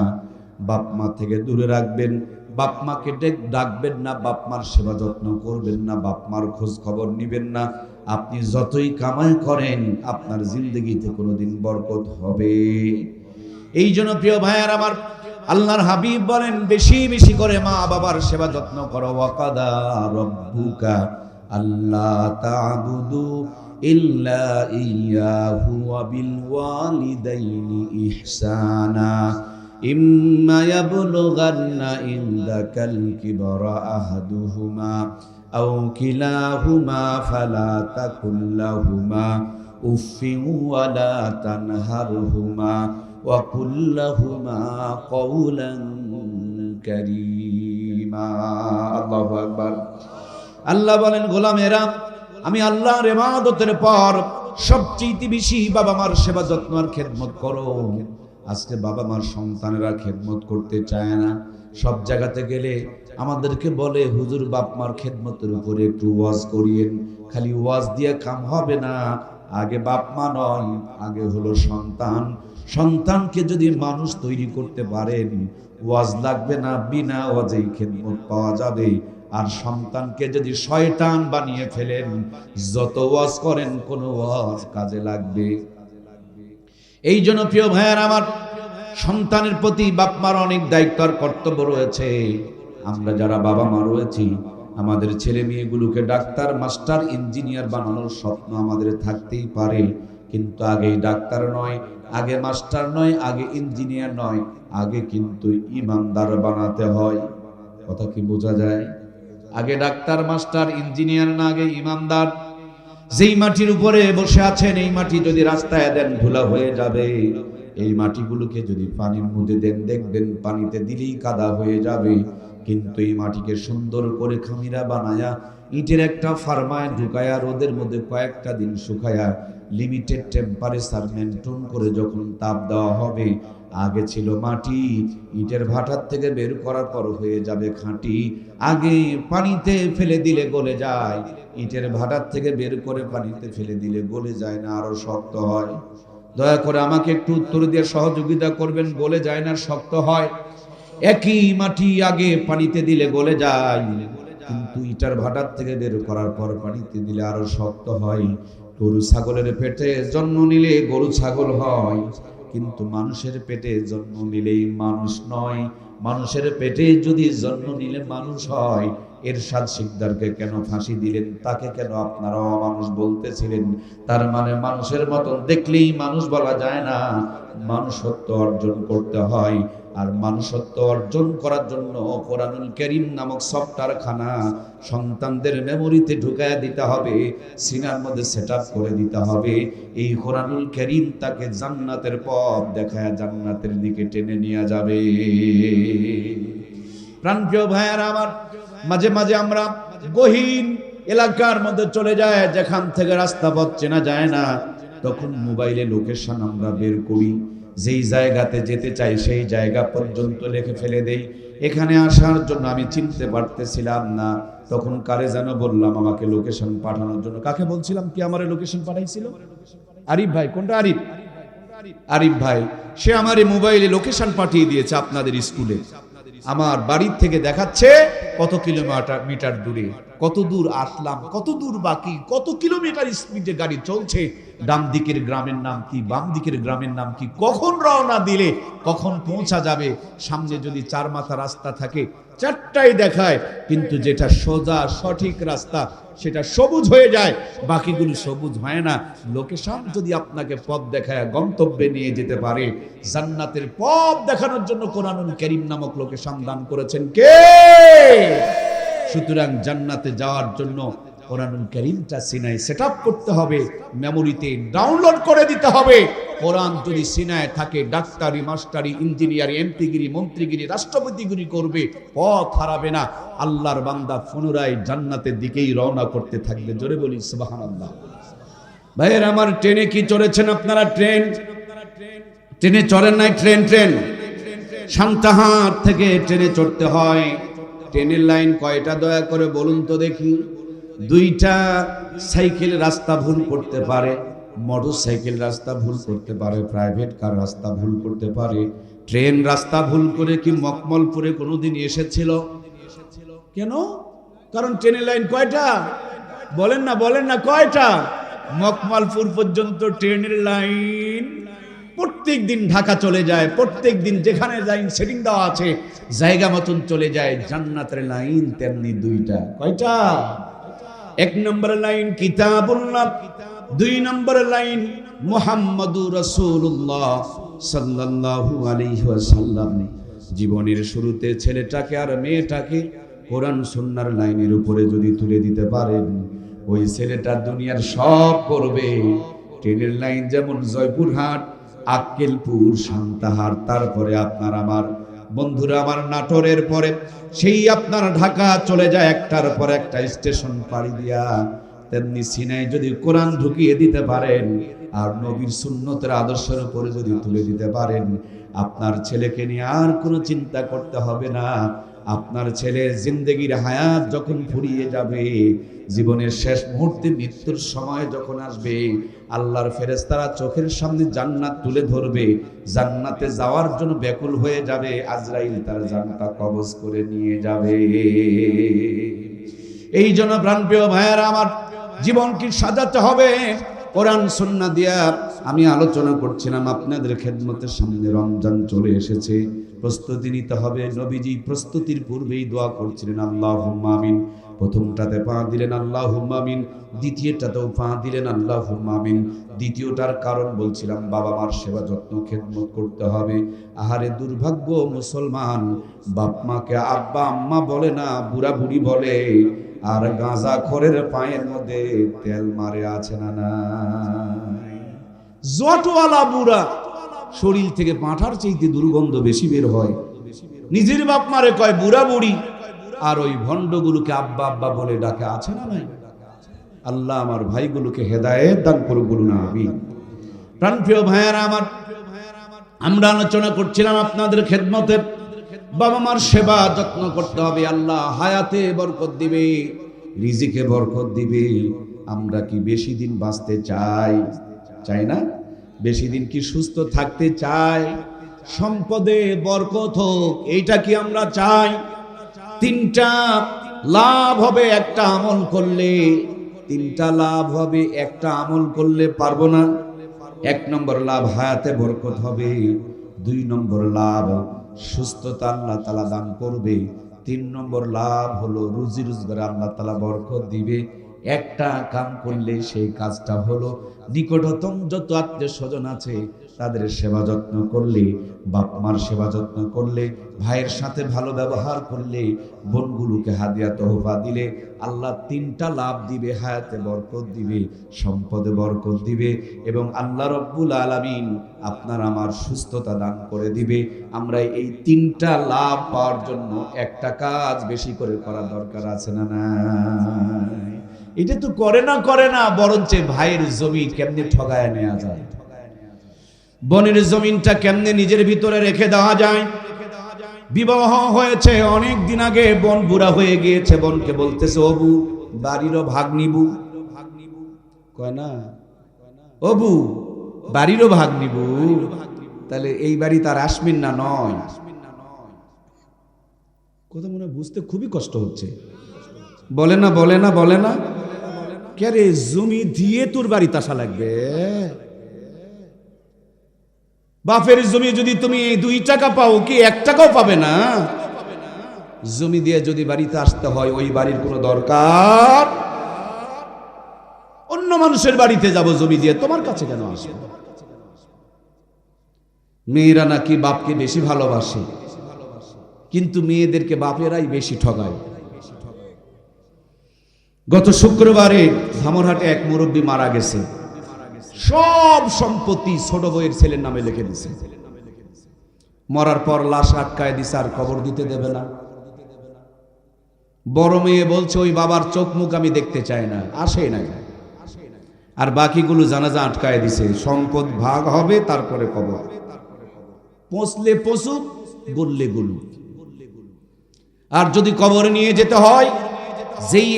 বাপ মা থেকে দূরে রাখবেন, বাপ মাকে ডাকবেন না, বাপ মার সেবা যত্ন করবেন না, বাপ মার খোঁজ খবর নিবেন না। আপনি যতই কামাই করেন, আপনার জিন্দগিতে কোনোদিন বরকত হবে। এই জন্য প্রিয় ভাইয়ার আমার, আল্লাহর হাবিব বলেন বেশি বেশি করে মা বাবার সেবা যত্ন করো। ওয়াকাদা রাব্বুকা আল্লা তা'বুদু ইল্লা ইয়াহু ওয়া বিল ওয়ালিদাইনি ইহসানা ইম্মা ইয়াবলুগান্না ইনদাকাল কিবরা আহাদুহুমা আও কিলাহুমা ফালা তাকুল লাহুমা উফফিন ওয়া লা তানহারহুমা ওয়া কুল লাহুমা কওলান কারীমা। আল্লাহু আকবার। আল্লাহ বলেন, গোলামেরা, আমি আল্লাহর ইবাদতের পর সবচেয়ে বেশি বাবা মার সেবা যত্ন আর খেদমত করো। আজকে বাবা মার সন্তানেরা খেদমত করতে চায় না। সব জায়গাতে গেলে আমাদেরকে বলে, হুজুর বাপ মার খেদমতের উপরে একটু ওয়াজ করিয়েন। খালি ওয়াজ দিয়ে কাম হবে না, আগে বাপ মা নয়, আগে হলো সন্তান। সন্তানকে যদি মানুষ তৈরি করতে পারেন, ওয়াজ লাগবে না, বিনা ওয়াজেই খেদমত পাওয়া যাবে। আর সন্তানকে যদি শয়তান বানিয়ে ফেলেন, যত ওয়াজ করেন কোনো ওয়াজ কাজে লাগবে। এই জন্য প্রিয় ভাইয়ার আমার, সন্তানের প্রতি বাপ মার অনেক দায়িত্ব আর কর্তব্য রয়েছে। আমরা যারা বাবা মা রয়েছি, আমাদের ছেলে মেয়েগুলোকে ডাক্তার, মাস্টার, ইঞ্জিনিয়ার বানানোর স্বপ্ন আমাদের থাকতেই পারে, কিন্তু আগে ডাক্তার নয়, আগে মাস্টার নয়, আগে ইঞ্জিনিয়ার নয়, আগে কিন্তু ইমানদার বানাতে হয়। কথা কি বোঝা যায়? আগে ডাক্তার, মাস্টার, ইঞ্জিনিয়ার না, আগে ইমানদার। যেই মাটির উপরে বসে আছেন, এই মাটি যদি রাস্তায় দেন ধুলা হয়ে যাবে। এই মাটিগুলোকে যদি পানির মধ্যে দেন, দেখবেন পানিতে দিলেই কাদা হয়ে যাবে। কিন্তু এই মাটিকে সুন্দর করে খামিরা বানায়া, ইটের একটা ফার্মায় ঢুকায়া, রোদের মধ্যে কয়েকটা দিন শুকায়া, লিমিটেড টেম্পারেচার মেনটেন করে যখন তাপ দেওয়া হবে, আগে ছিল মাটি, ইটের ভাটার থেকে বের করার পর হয়ে যাবে খাঁটি। আগে পানিতে ফেলে দিলে গলে যায়, ইটের ভাটার থেকে বের করে পানিতে ফেলে দিলে গলে যায় না, আরো শক্ত হয়। দয়া করে আমাকে একটু উত্তর দিয়ে সহযোগিতা করবেন, গলে যায় না শক্ত হয়? একই মাটি আগে পানিতে দিলে গলে যায়, কিন্তু ইটার ভাটার থেকে বের করার পর পানিতে দিলে আরো শক্ত হয়। গরু ছাগলের পেটে জন্ম নিলে গরু ছাগল হয়, কিন্তু মানুষের পেটে জন্ম নিলেই মানুষ নয়। মানুষের পেটে যদি জন্ম নিলে মানুষ হয়, এরশাদ শিকদারকে কেন ফাঁসি দিলেন? তাকে কেন আপনারা অমানুষ বলতেছিলেন? তার মানে মানুষের মতন দেখলেই মানুষ বলা যায় না, মানুষত্ব অর্জন করতে হয়। আর মানুষত্ব অর্জন করার জন্য কোরআনুল কারীম নামক সফটওয়্যারখানা সন্তানদের মেমোরিতে ঢুকায়া দিতে হবে, সিনার মধ্যে সেটআপ করে দিতে হবে। এই কোরআনুল কারীম তাকে জান্নাতের পথ দেখায় জান্নাতের দিকে টেনে নিয়ে যাবে। প্রাণপ্রিয় ভাইয়েরা আমার, মাঝে মাঝে আমরা গহীন এলাকার মধ্যে চলে যায়, যেখান থেকে রাস্তা পথ চেনা যায় না, তখন মোবাইলে লোকেশন আমরা বের করি, যেই জায়গাতে যেতে চাই সেই জায়গা পর্যন্ত লিখে ফেলে দেই। এখানে আসার জন্য আমি চিনতে পারতেছিলাম না, তখন কারে যেন বললাম আমাকে লোকেশন পাঠানোর জন্য। কাকে বলছিলাম কি আমার লোকেশন পাঠাইছিল? আরিফ ভাই। কোনটা আরিফ? আরিফ ভাই। সে আমার মোবাইলে লোকেশন পাঠিয়ে দিয়েছে আপনাদের স্কুলে। আমার বাড়ির থেকে দেখাচ্ছে কত কিলোমিটার দূরে, কত দূর আসলাম, কত দূর বাকি, কত কিলোমিটার স্পিডে গাড়ি চলছে, ডান দিকের গ্রামের নাম কি, বাম দিকের গ্রামের নাম কি, কখন রওনা দিলে কখন পৌঁছা যাবে। সামনে যদি 4 মাথা রাস্তা থাকে 4টাই দেখায়, কিন্তু যেটা সোজা সঠিক রাস্তা সেটা সবুজ হয়ে যায়, বাকিগুলো সবুজ হয় না। লোকেশন যদি আপনাকে পথ দেখায় গন্তব্যে নিয়ে যেতে পারে, জান্নাতের পথ দেখানোর জন্য কোরআনুল কারীম নামক লোকেশন দান করেছেন কে? সুতরাং জান্নাতে যাওয়ার জন্য কোরআনুল কারীমটা সিনায় সেটআপ করতে হবে, মেমোরিতে ডাউনলোড করে দিতে হবে। কোরআন যদি সিনায় থাকে, ডাক্তারি, মাস্টারি, ইঞ্জিনিয়ারি, এমপিগিরি, মন্ত্রীগিরি, রাষ্ট্রপতিগিরি করবে, পথ হারাবে না। আল্লাহর বান্দা পুনরায় জান্নাতের দিকেই রওনা করতে থাকবে। জোরে বলি সুবহানাল্লাহ। ভাইয়ের আমার, ট্রেনে কি চড়েছেন আপনারা? ট্রেনে চড়েন নাই? ট্রেন সান্তাহার থেকে ট্রেনে চড়তে হয়। ট্রেনের লাইন কয়টা দয়া করে বলুন তো দেখি? 2টা। সাইকেল রাস্তা ভুল করতে পারে, মোটর সাইকেল রাস্তা ভুল করতে পারে, প্রাইভেট কার রাস্তা ভুল করতে পারে। ট্রেন রাস্তা ভুল করে কি মকমলপুরে কোনোদিন এসেছিল? কেন? কারণ ট্রেনের লাইন কয়টা? বলেন না কয়টা? মকমলপুর পর্যন্ত ট্রেনের লাইন প্রত্যেক দিন ঢাকা চলে যায়, প্রত্যেক দিন যেখানে লাইন সেটিং দেওয়া আছে জায়গা মতন চলে যায়। জান্নাতের লাইন তেমনি 2টা। কয়টা? 1 নম্বর লাইন কিতাবুল্লাহ, 2 নম্বর লাইন মুহাম্মাদুর রাসূলুল্লাহ সাল্লাল্লাহু আলাইহি ওয়াসাল্লাম। জীবনের শুরুতে ছেলেটাকে আর মেয়েটাকে কোরআন সুন্নাহর লাইনের উপরে যদি তুলে দিতে পারেন, ওই ছেলেটা দুনিয়ার সব করবে। ট্রেনের লাইন যেমন জয়পুরহাট, আক্কেলপুর, সান্তাহার, তারপরে আপনার আমার বন্ধুরা আমার নাটোরের পরে সেই আপনার ঢাকা চলে যায় একটার পর একটা স্টেশন পাড়ি দিয়া, তেমনি সিনায় যদি কোরআন ঢুকিয়ে দিতে পারেন আর নবীর সুন্নতের আদর্শের উপরে যদি তুলে দিতে পারেন, আপনার ছেলেকে নিয়ে আর কোনো চিন্তা করতে হবে না। আপনার ছেলের জিন্দেগির হায়াত যখন ফুরিয়ে যাবে, জীবনের শেষ মুহূর্তে মৃত্যুর সময় যখন আসবে, আল্লাহর ফেরেশতারা চোখের সামনে জান্নাত তুলে ধরবে, জান্নাতে যাওয়ার জন্য ব্যাকুল হয়ে যাবে, আজরাইল তার জানটা কবজ করে নিয়ে যাবে। এই জন্য প্রাণপ্রিয় ভাইয়েরা আমার, জীবনকে সাজাতে হবে কোরআন সুন্নাহ দিয়া। আমি আলোচনা করছিলাম আপনাদের খেদমতের সামনে রমজান চলে এসেছে, প্রস্তুতি নিতে হবে। নবীজি প্রস্তুতির পূর্বেই দোয়া করছিলেন আল্লাহুম্মা আমিন। প্রথমটাতে পা দিলেন আল্লাহুম্মা আমিন, দ্বিতীয়টাতেও পা দিলেন আল্লাহুম্মা আমিন। দ্বিতীয়টার কারণ বলছিলাম, বাবা মার সেবা যত্ন খেদমত করতে হবে। আহারে দুর্ভাগ্য মুসলমান, বাপ মাকে আব্বা আম্মা বলে না, বুড়া বুড়ি বলে, আর গাঁজা খোরের পায়ের মধ্যে তেল মারে আছে না নাই? জটওয়ালা বুড়া শরীর থেকে পাঁঠার চাইতে দুর্গন্ধ বেশি বের হয়। নিজের বাপ মারে কয় বুড়া বুড়ি, আর ওই ভণ্ডগুলোকে আব্বা আব্বা বলে ডাকে, আছে না নাই? আল্লাহ আমার ভাইগুলোকে হেদায়েত দান করুক, বলুন আমিন। প্রাণপ্রিয় ভাইয়েরা আমার, আমরা আলোচনা করছিলাম আপনাদের খেদমতে বাবা মার সেবা যত্ন করতে হবে। আল্লাহ হায়াতে বরকত দিবে, রিজিকে বরকত দিবে। আমরা কি বেশি দিন বাঁচতে চাই না? বেশি দিন কি সুস্থ থাকতে চাই? সম্পদে বরকত হোক, এইটা কি আমরা চাই? 3টা লাভ হবে একটা আমল করলে, 3টা লাভ হবে একটা আমল করলে, পারবো না? 1 নম্বর লাভ হায়াতে বরকত হবে, 2 নম্বর লাভ সুস্থতা আল্লাহ তাআলা দান করবে, 3 নম্বর লাভ হলো রুজি রোজগারে আল্লাহ তাআলা বরকত দিবে। একটা কাম করলে সেই কাজটা হলো নিকটতম যত আত্মীয় স্বজন আছে তাদের সেবা যত্ন করলে, বাপ মার সেবা যত্ন করলে, ভাইয়ের সাথে ভালো ব্যবহার করলে, বোনগুলোকে হাদিয়া তোহফা দিলে আল্লাহ 3টা লাভ দিবে। হায়াতে বরকত দিবে, সম্পদে বরকত দিবে, এবং আল্লাহ রব্বুল আলামিন আপনার আমার সুস্থতা দান করে দিবে। আমরা এই 3টা লাভ পাওয়ার জন্য একটা কাজ বেশি করে করা দরকার আছে না নাই? এটা তো করে না, বরঞ্চ ভাইয়ের জমি কেমনে ঠগায় নেওয়া যায়, বোনের জমিনটা কেমনে নিজের ভিতরে রেখে দেওয়া যায়। বিবাহ হয়েছে অনেক দিন আগে, বোন বুড়া হয়ে গিয়েছে, বোনকে বলতেছে অবু বাড়িরও ভাগ নিবু, কয় না অবু বাড়িরও ভাগ নিবু, তাহলে এই বাড়ি তার আসমিন না নয়? কথা মনে বুঝতে খুবই কষ্ট হচ্ছে। বলে না কে রে, জমি দিয়ে তোর বাড়ি আসা লাগবে? বাপের জমি যদি তুমি 2 টাকা পাও, কি 1 টাকাও পাবে না? জমি দিয়ে যদি বাড়িতে আসতে হয়, ওই বাড়ির কোনো দরকার, অন্য মানুষের বাড়িতে যাব জমি দিয়ে, তোমার কাছে কেন আসবো? মেয়েরা নাকি বাপকে বেশি ভালোবাসে, কিন্তু মেয়েদেরকে বাপেরাই বেশি ঠগায়। গত শুক্রবারে ধামরহাটে এক মুরব্বী মারা গেছে, সব সম্পত্তি ছোট বউয়ের ছেলের নামে লিখে দিছে। মরার পর লাশ আটকায় দিছে, আর কবর দিতে দেবে না। বড় মেয়ে বলছে ওই বাবার চোখ মুখ আমি দেখতে চাই না, আসে নাই। আর বাকিগুলো জানাজা আটকায় দিছে, সম্পদ ভাগ হবে তারপরে কবর, পচলে পচুক গললে গলুক। আর যদি কবরে নিয়ে যেতে হয়, যেই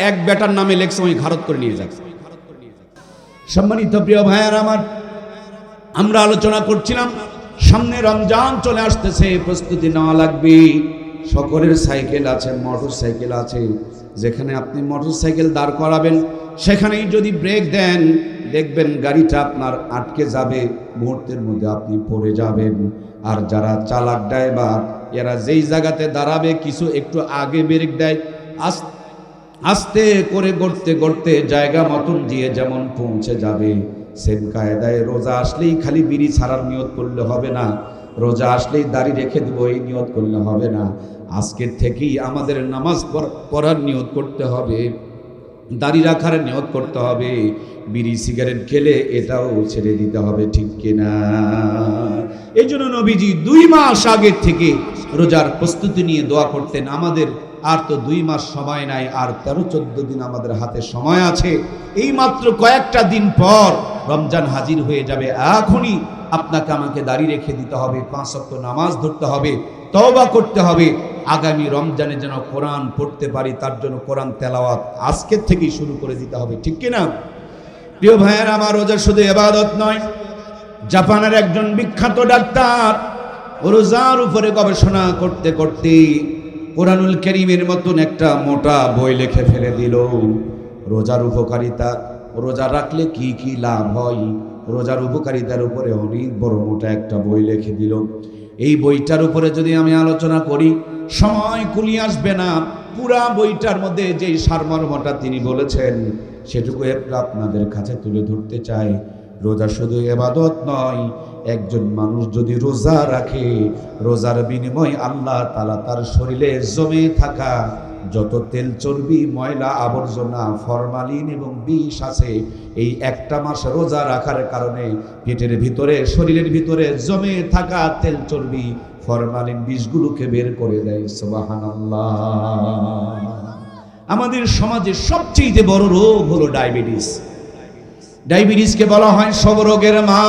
এক বেটার নামে লেখছে ওই ঘারত করে নিয়ে যাচ্ছে। সম্মানিত প্রিয় ভাইয়ার আমার, আমরা আলোচনা করছিলাম সামনে রমজান চলে আসতেছে, প্রস্তুতি নেওয়া লাগবে। সকলের সাইকেল আছে, মোটর সাইকেল আছে, যেখানে আপনি মোটর সাইকেল দাঁড় করাবেন সেখানেই যদি ব্রেক দেন, দেখবেন গাড়িটা আপনার আটকে যাবে, মুহূর্তের মধ্যে আপনি পড়ে যাবেন। আর যারা চালাক ড্রাইভার, এরা যেই জায়গাতে দাঁড়াবে কিছু একটু আগে ব্রেক দেয়, আস্তে করে গড়তে গড়তে জায়গা মতন দিয়ে যেমন পৌঁছে যাবে। সেম কায়দায় রোজা আসলেই খালি বিড়ি ছাড়ার নিয়ত করলে হবে না, রোজা আসলেই দাড়ি রেখে দেবো এই নিয়ত করলে হবে না। আজকের থেকেই আমাদের নামাজ পড়ার নিয়ত করতে হবে, দাড়ি রাখার নিয়ত করতে হবে, বিড়ি সিগারেট খেলে এটাও ছেড়ে দিতে হবে, ঠিক কিনা? এই জন্য নবীজি 2 মাস আগের থেকে রোজার প্রস্তুতি নিয়ে দোয়া করতেন। আমাদের আর তো 2 মাস সময় নাই, আর 13-14 দিন আমাদের হাতে সময় আছে। এই মাত্র কয়েকটা দিন পর রমজান হাজির হয়ে যাবে। এখনই আপনাকে আমাকে দাঁড়িয়ে রেখে দিতে হবে, 5 ওয়াক্ত নামাজ ধরতে হবে, তওবা করতে হবে। আগামী রমজানে যেন কোরআন পড়তে পারি, তার জন্য কোরআন তেলাওয়াত আজকের থেকেই শুরু করে দিতে হবে, ঠিক কিনা? প্রিয় ভাইয়ের আমার, রোজা শুধু ইবাদত নয়। জাপানের একজন বিখ্যাত ডাক্তার রোজার উপরে গবেষণা করতে করতে কোরআনুল কারীমের মতন একটা মোটা বই লিখে ফেলে দিল। রোজার উপকারিতা, রোজা রাখলে কি কি লাভ হয়, রোজার উপকারিতার উপরে অনেক বড় মোটা একটা বই লিখে দিল। এই বইটার উপরে যদি আমি আলোচনা করি সময় কুলিয়ে আসবে না। পুরা বইটার মধ্যে যেই সারমর্মটা তিনি বলেছেন সেটুকু একটু আপনাদের কাছে তুলে ধরতে চাই। রোজা শুধু ইবাদত নয়, একজন মানুষ যদি রোজা রাখে, রোজার বিনিময়ে আল্লাহ তাআলা তার শরীরে জমে থাকা যত তেল চর্বি, ময়লা আবর্জনা, ফরমালিন এবং বিষ আছে, এই একটা মাস রোজা রাখার কারণে পেটের ভিতরে, শরীরের ভিতরে জমে থাকা তেল চর্বি, ফরমালিন, বিষগুলোকে বের করে দেয়। সুবহানাল্লাহ। আমাদের সমাজে সবচেয়ে বড় রোগ হলো ডায়াবেটিস। ডায়াবেটিসকে বলা হয় সব রোগের মা।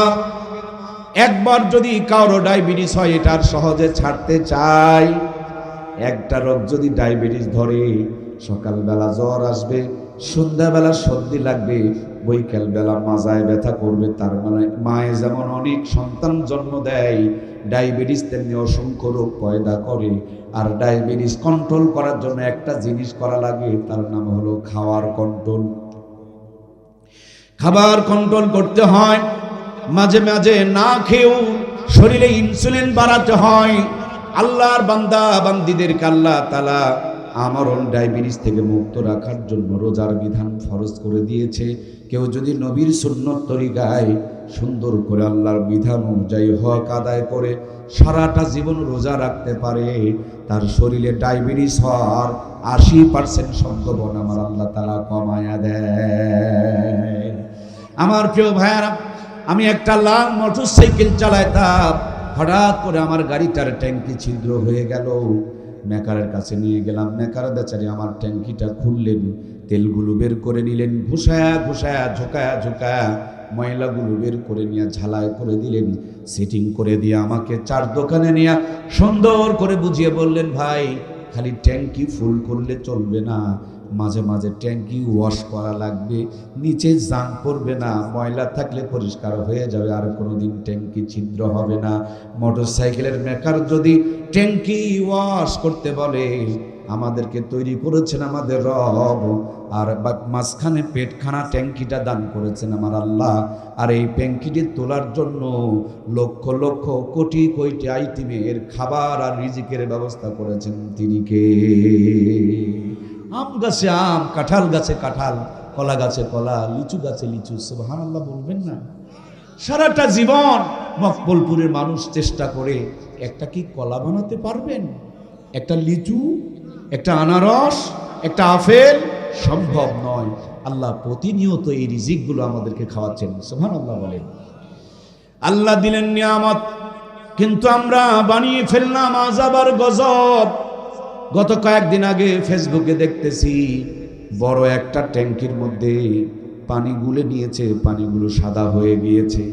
একবার যদি কারো ডায়াবেটিস হয়, এটার সহজে ছাড়তে চাই। একটা রোগ যদি ডায়াবেটিস ধরে, সকালবেলা জ্বর আসবে, সন্ধ্যাবেলা সর্দি লাগবে, বৈকালবেলা মাজায় ব্যথা করবে। তার মানে মায়ে যেমন অনেক সন্তান জন্ম দেয়, ডায়াবেটিস তেমনি অসংখ্য রোগ পয়দা করে। আর ডায়াবেটিস কন্ট্রোল করার জন্য একটা জিনিস করা লাগে, তার নাম হলো খাওয়ার কন্ট্রোল। খাবার কন্ট্রোল করতে হয়, মাঝে মাঝে না খেয়েও শরীরে ইনসুলিন বাড়াতে হয়। আল্লাহর বান্দা বান্দীদেরকে আল্লাহ তাআলা আমরণ ডায়াবেটিস থেকে মুক্ত রাখার জন্য রোজার বিধান ফরজ করে দিয়েছে। কেউ যদি নবীর সুন্নত তরিকায় সুন্দর করে আল্লাহর বিধান অনুযায়ী হক আদায় করে সারাটা জীবন রোজা রাখতে পারে, তার শরীরে ডায়াবেটিস হওয়ার 80% সম্ভাবনা আমার আল্লাহ তাআলা কমায়া দেয়। আমার প্রিয় ভাইয়ারা, আমি একটা লাল মোটরসাইকেল চালাইতাম, হঠাৎ করে আমার গাড়িটার ট্যাঙ্কি ছিদ্র হয়ে গেল। মেকারের কাছে নিয়ে গেলাম, মেকার বেচারি আমার ট্যাঙ্কিটা খুললেন, তেলগুলো বের করে নিলেন, ঘুষায়া ঘুষায়া ঝোঁকায়া ঝোঁকায়া ময়লাগুলো বের করে নিয়ে ঝালাই করে দিলেন, সেটিং করে দিয়ে আমাকে চার দোকানে নিয়ে সুন্দর করে বুঝিয়ে বললেন, ভাই খালি ট্যাঙ্কি ফুল করলে চলবে না, মাঝে মাঝে ট্যাঙ্কি ওয়াশ করা লাগবে, নিচে জাং পড়বে না, ময়লা থাকলে পরিষ্কার হয়ে যাবে, আর কোনোদিন ট্যাঙ্কি ছিদ্র হবে না। মোটরসাইকেলের মেকার যদি ট্যাঙ্কি ওয়াশ করতে বলে, আমাদেরকে তৈরি করেছেন আমাদের রব, আর মাঝখানে পেটখানা ট্যাঙ্কিটা দান করেছেন আমার আল্লাহ, আর এই ট্যাঙ্কিটি তোলার জন্য লক্ষ লক্ষ কোটি কোটি আইটেমের খাবার আর রিজিকের ব্যবস্থা করেছেন তিনি কে? আম গাছে আম, কাঁঠাল গাছে কাঁঠাল, কলা গাছে কলা, লিচু গাছে লিচু। সুবহানাল্লাহ বলবেন না? সারাটা জীবন মকবুলপুরের মানুষ চেষ্টা করে একটা কি কলা বানাতে পারবেন? একটা লিচু, একটা আনারস, একটা আপেল সম্ভব নয়। আল্লাহ প্রতিনিয়ত এই রিজিকগুলো আমাদেরকে খাওয়াচ্ছেন। সুবহানাল্লাহ বলেন। আল্লাহ দিলেন নিয়ামত, কিন্তু আমরা বানিয়ে ফেললাম আযাব আর গজব। গত কয়েকদিন আগে ফেসবুকে দেখতেছি বড় একটা ট্যাঙ্কির মধ্যে পানি গুলে নিয়েছে, পানিগুলো সাদা হয়ে গিয়েছে।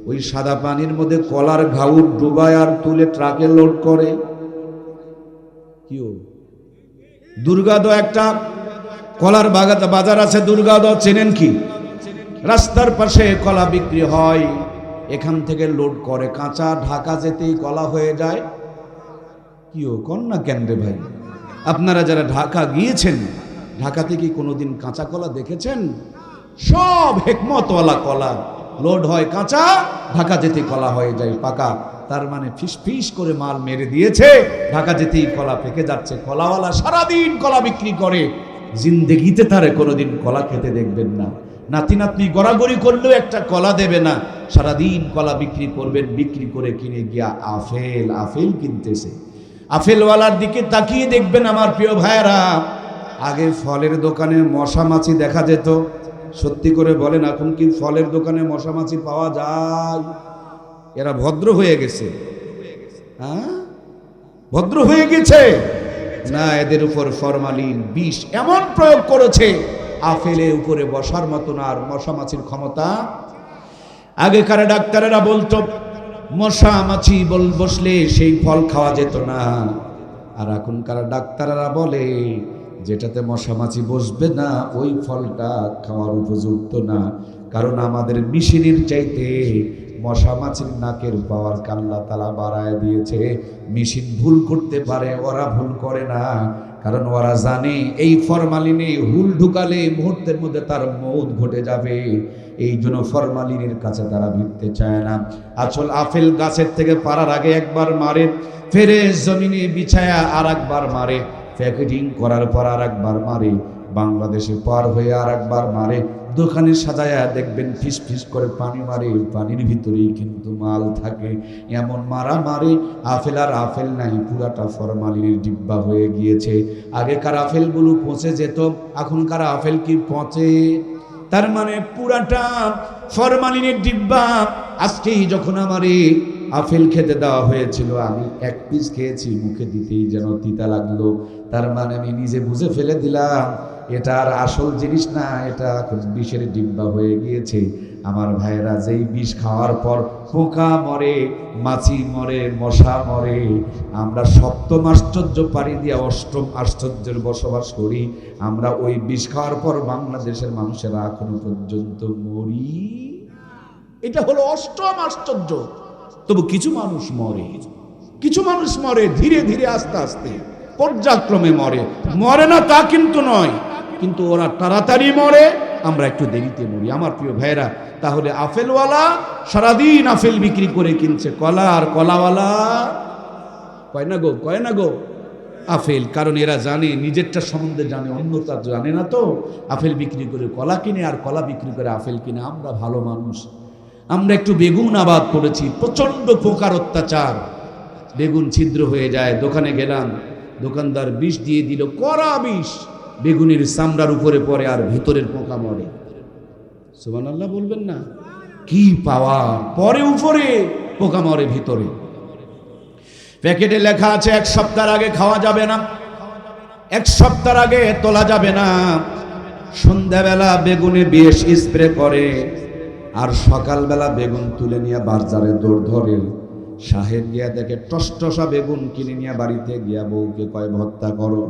ওই সাদা পানির মধ্যে কলার ঘাউট ডুবায় আর তুলে ট্রাকে লোড করে। দুর্গাদ একটা কলার বাজার আছে, দুর্গাদ চেনেন কি? রাস্তার পাশে কলা বিক্রি হয়, এখান থেকে লোড করে, কাঁচা ঢাকা যেতেই কলা হয়ে যায়। কন্যা কেন রে ভাই? আপনারা যারা ঢাকা গিয়েছেন, ঢাকাতে কি কোনোদিন কাঁচা কলা দেখেছেন? সব হেকমতওয়ালা কলা লোড হয় কাঁচা, ঢাকা যেতে কলা হয়ে যায় পাকা। তার মানে ফিস ফিস করে মাল মেরে দিয়েছে, ঢাকা যেতেই কলা পেকে যাচ্ছে। কলাওয়ালা সারাদিন কলা বিক্রি করে, জিন্দেগিতে তারে কোনোদিন কলা খেতে দেখবেন না। নাতি নাতনি গড়াগড়ি করলেও একটা কলা দেবে না। সারাদিন কলা বিক্রি করবেন, বিক্রি করে কিনে গিয়া আপেল কিনতেছে। আপেলওয়ালার দিকে তাকিয়ে দেখবেন আমার প্রিয় ভাইয়েরা, আগে ফলের দোকানে মশা মাছি দেখা যেত। সত্যি করে বলেন, এখন কি ফলের দোকানে মশা মাছি পাওয়া যায়? এরা ভদ্র হয়ে গেছে, হ্যাঁ ভদ্র হয়ে গেছে না? এদের উপর ফরমালিন বিষ এমন প্রয়োগ করেছে, আপেলের উপরে বসার মতো না আর মশা মাছির ক্ষমতা। আগেকার ডাক্তারেরা বলতো মশা মাছি বসলে সেই ফল খাওয়া যেত না, আর এখনকার ডাক্তাররা বলে যেটাতে মশা মাছি বসবে না ওই ফলটা খাওয়ার উপযুক্ত না। কারণ আমাদের মেশিনের চাইতে মশা মাছির নাকের পাওয়ার আল্লাহ তাআলা বাড়ায় দিয়েছে। মেশিন ভুল করতে পারে, ওরা ভুল করে না, কারণ ওরা জানে এই ফরমালিনে হুল ঢুকালে মুহূর্তের মধ্যে তার মৌত ঘটে যাবে। এই জন্য ফরমালিনের কাছে তারা ভিড়তে চায় না। আসল আপেল গাছের থেকে পারার আগে একবার মারে, ফেরে জমিনে বিছায়া আর একবার মারে, প্যাকেটিং করার পর আর একবার মারে, বাংলাদেশে পার হয়ে আর একবার মারে, দোকানে সাজায়া দেখবেন ফিস ফিস করে পানি মারে, পানির ভিতরেই কিন্তু মাল থাকে। এমন মারা মারে আপেল আর আপেল নাই, পুরাটা ফরমালিনের ডিব্বা হয়ে গিয়েছে। আগেকার আপেলগুলো পচে যেত, এখনকার আপেল কি পচে? তার মানে পুরাটা ফরমালিনের ডিব্বা। আজকেই যখন আমারে আপেল খেতে দেওয়া হয়েছিল, আমি এক পিস খেয়েছি, মুখে দিতেই যেন তিতা লাগলো। তার মানে আমি নিজে বুঝে ফেলে দিলাম এটা আর আসল জিনিস না, এটা বিষের ডিব্বা হয়ে গিয়েছে। আমার ভাইয়েরা, যেই বিষ খাওয়ার পর পোকা মরে, মাছি মরে, মশা মরে, আমরা সপ্তম আশ্চর্য পাড়ি দিয়ে অষ্টম আশ্চর্যের বসবাস করি। আমরা ওই বিষ খাওয়ার পর বাংলাদেশের মানুষেরা এখনো পর্যন্ত মরি। এটা হলো অষ্টম আশ্চর্য। তবু কিছু মানুষ মরে, কিছু মানুষ মরে ধীরে ধীরে, আস্তে আস্তে, পর্যায়ক্রমে মরে। মরে না তা কিন্তু নয়, কিন্তু ওরা তাড়াতাড়ি মরে, আমরা একটু দেরিতে মরি। আমার প্রিয় ভাইরা, তাহলে আপেলওয়ালা সারাদিন আপেল বিক্রি করে কিনছে, কলা আর কলাওয়ালা কয় না গো আপেল, কারণ এরা জানে নিজেরটা সম্বন্ধে জানে, অন্যটা জানে না। তো আপেল বিক্রি করে কলা কিনে, আর কলা বিক্রি করে আপেল কিনে। আমরা ভালো মানুষ, আমরা একটু বেগুন আবাদ করেছি, প্রচন্ড পোকার অত্যাচার, বেগুন ছিদ্র হয়ে যায়। দোকানে গেলাম, দোকানদার বিষ দিয়ে দিল, কড়া বিষ, বেগুনের চামড়ার উপরে পড়ে আর ভিতরের পোকা মরে। সুবহানাল্লাহ বলবেন না? কি পাওয়ার! পরে উপরে, পোকা মরে ভিতরে। প্যাকেটে লেখা আছে 1 সপ্তাহ আগে খাওয়া যাবে না, 1 সপ্তাহ আগে তোলা যাবে না। সন্ধ্যাবেলা বেগুনে বিষ স্প্রে করে, আর সকালবেলা বেগুন তুলে নিয়ে বাজারে দৌড় ধরে। সাহেব গিয়া দেখে টসটসা বেগুন কিনে নিয়ে বাড়িতে গিয়া বউকে কয় ভর্তা করো।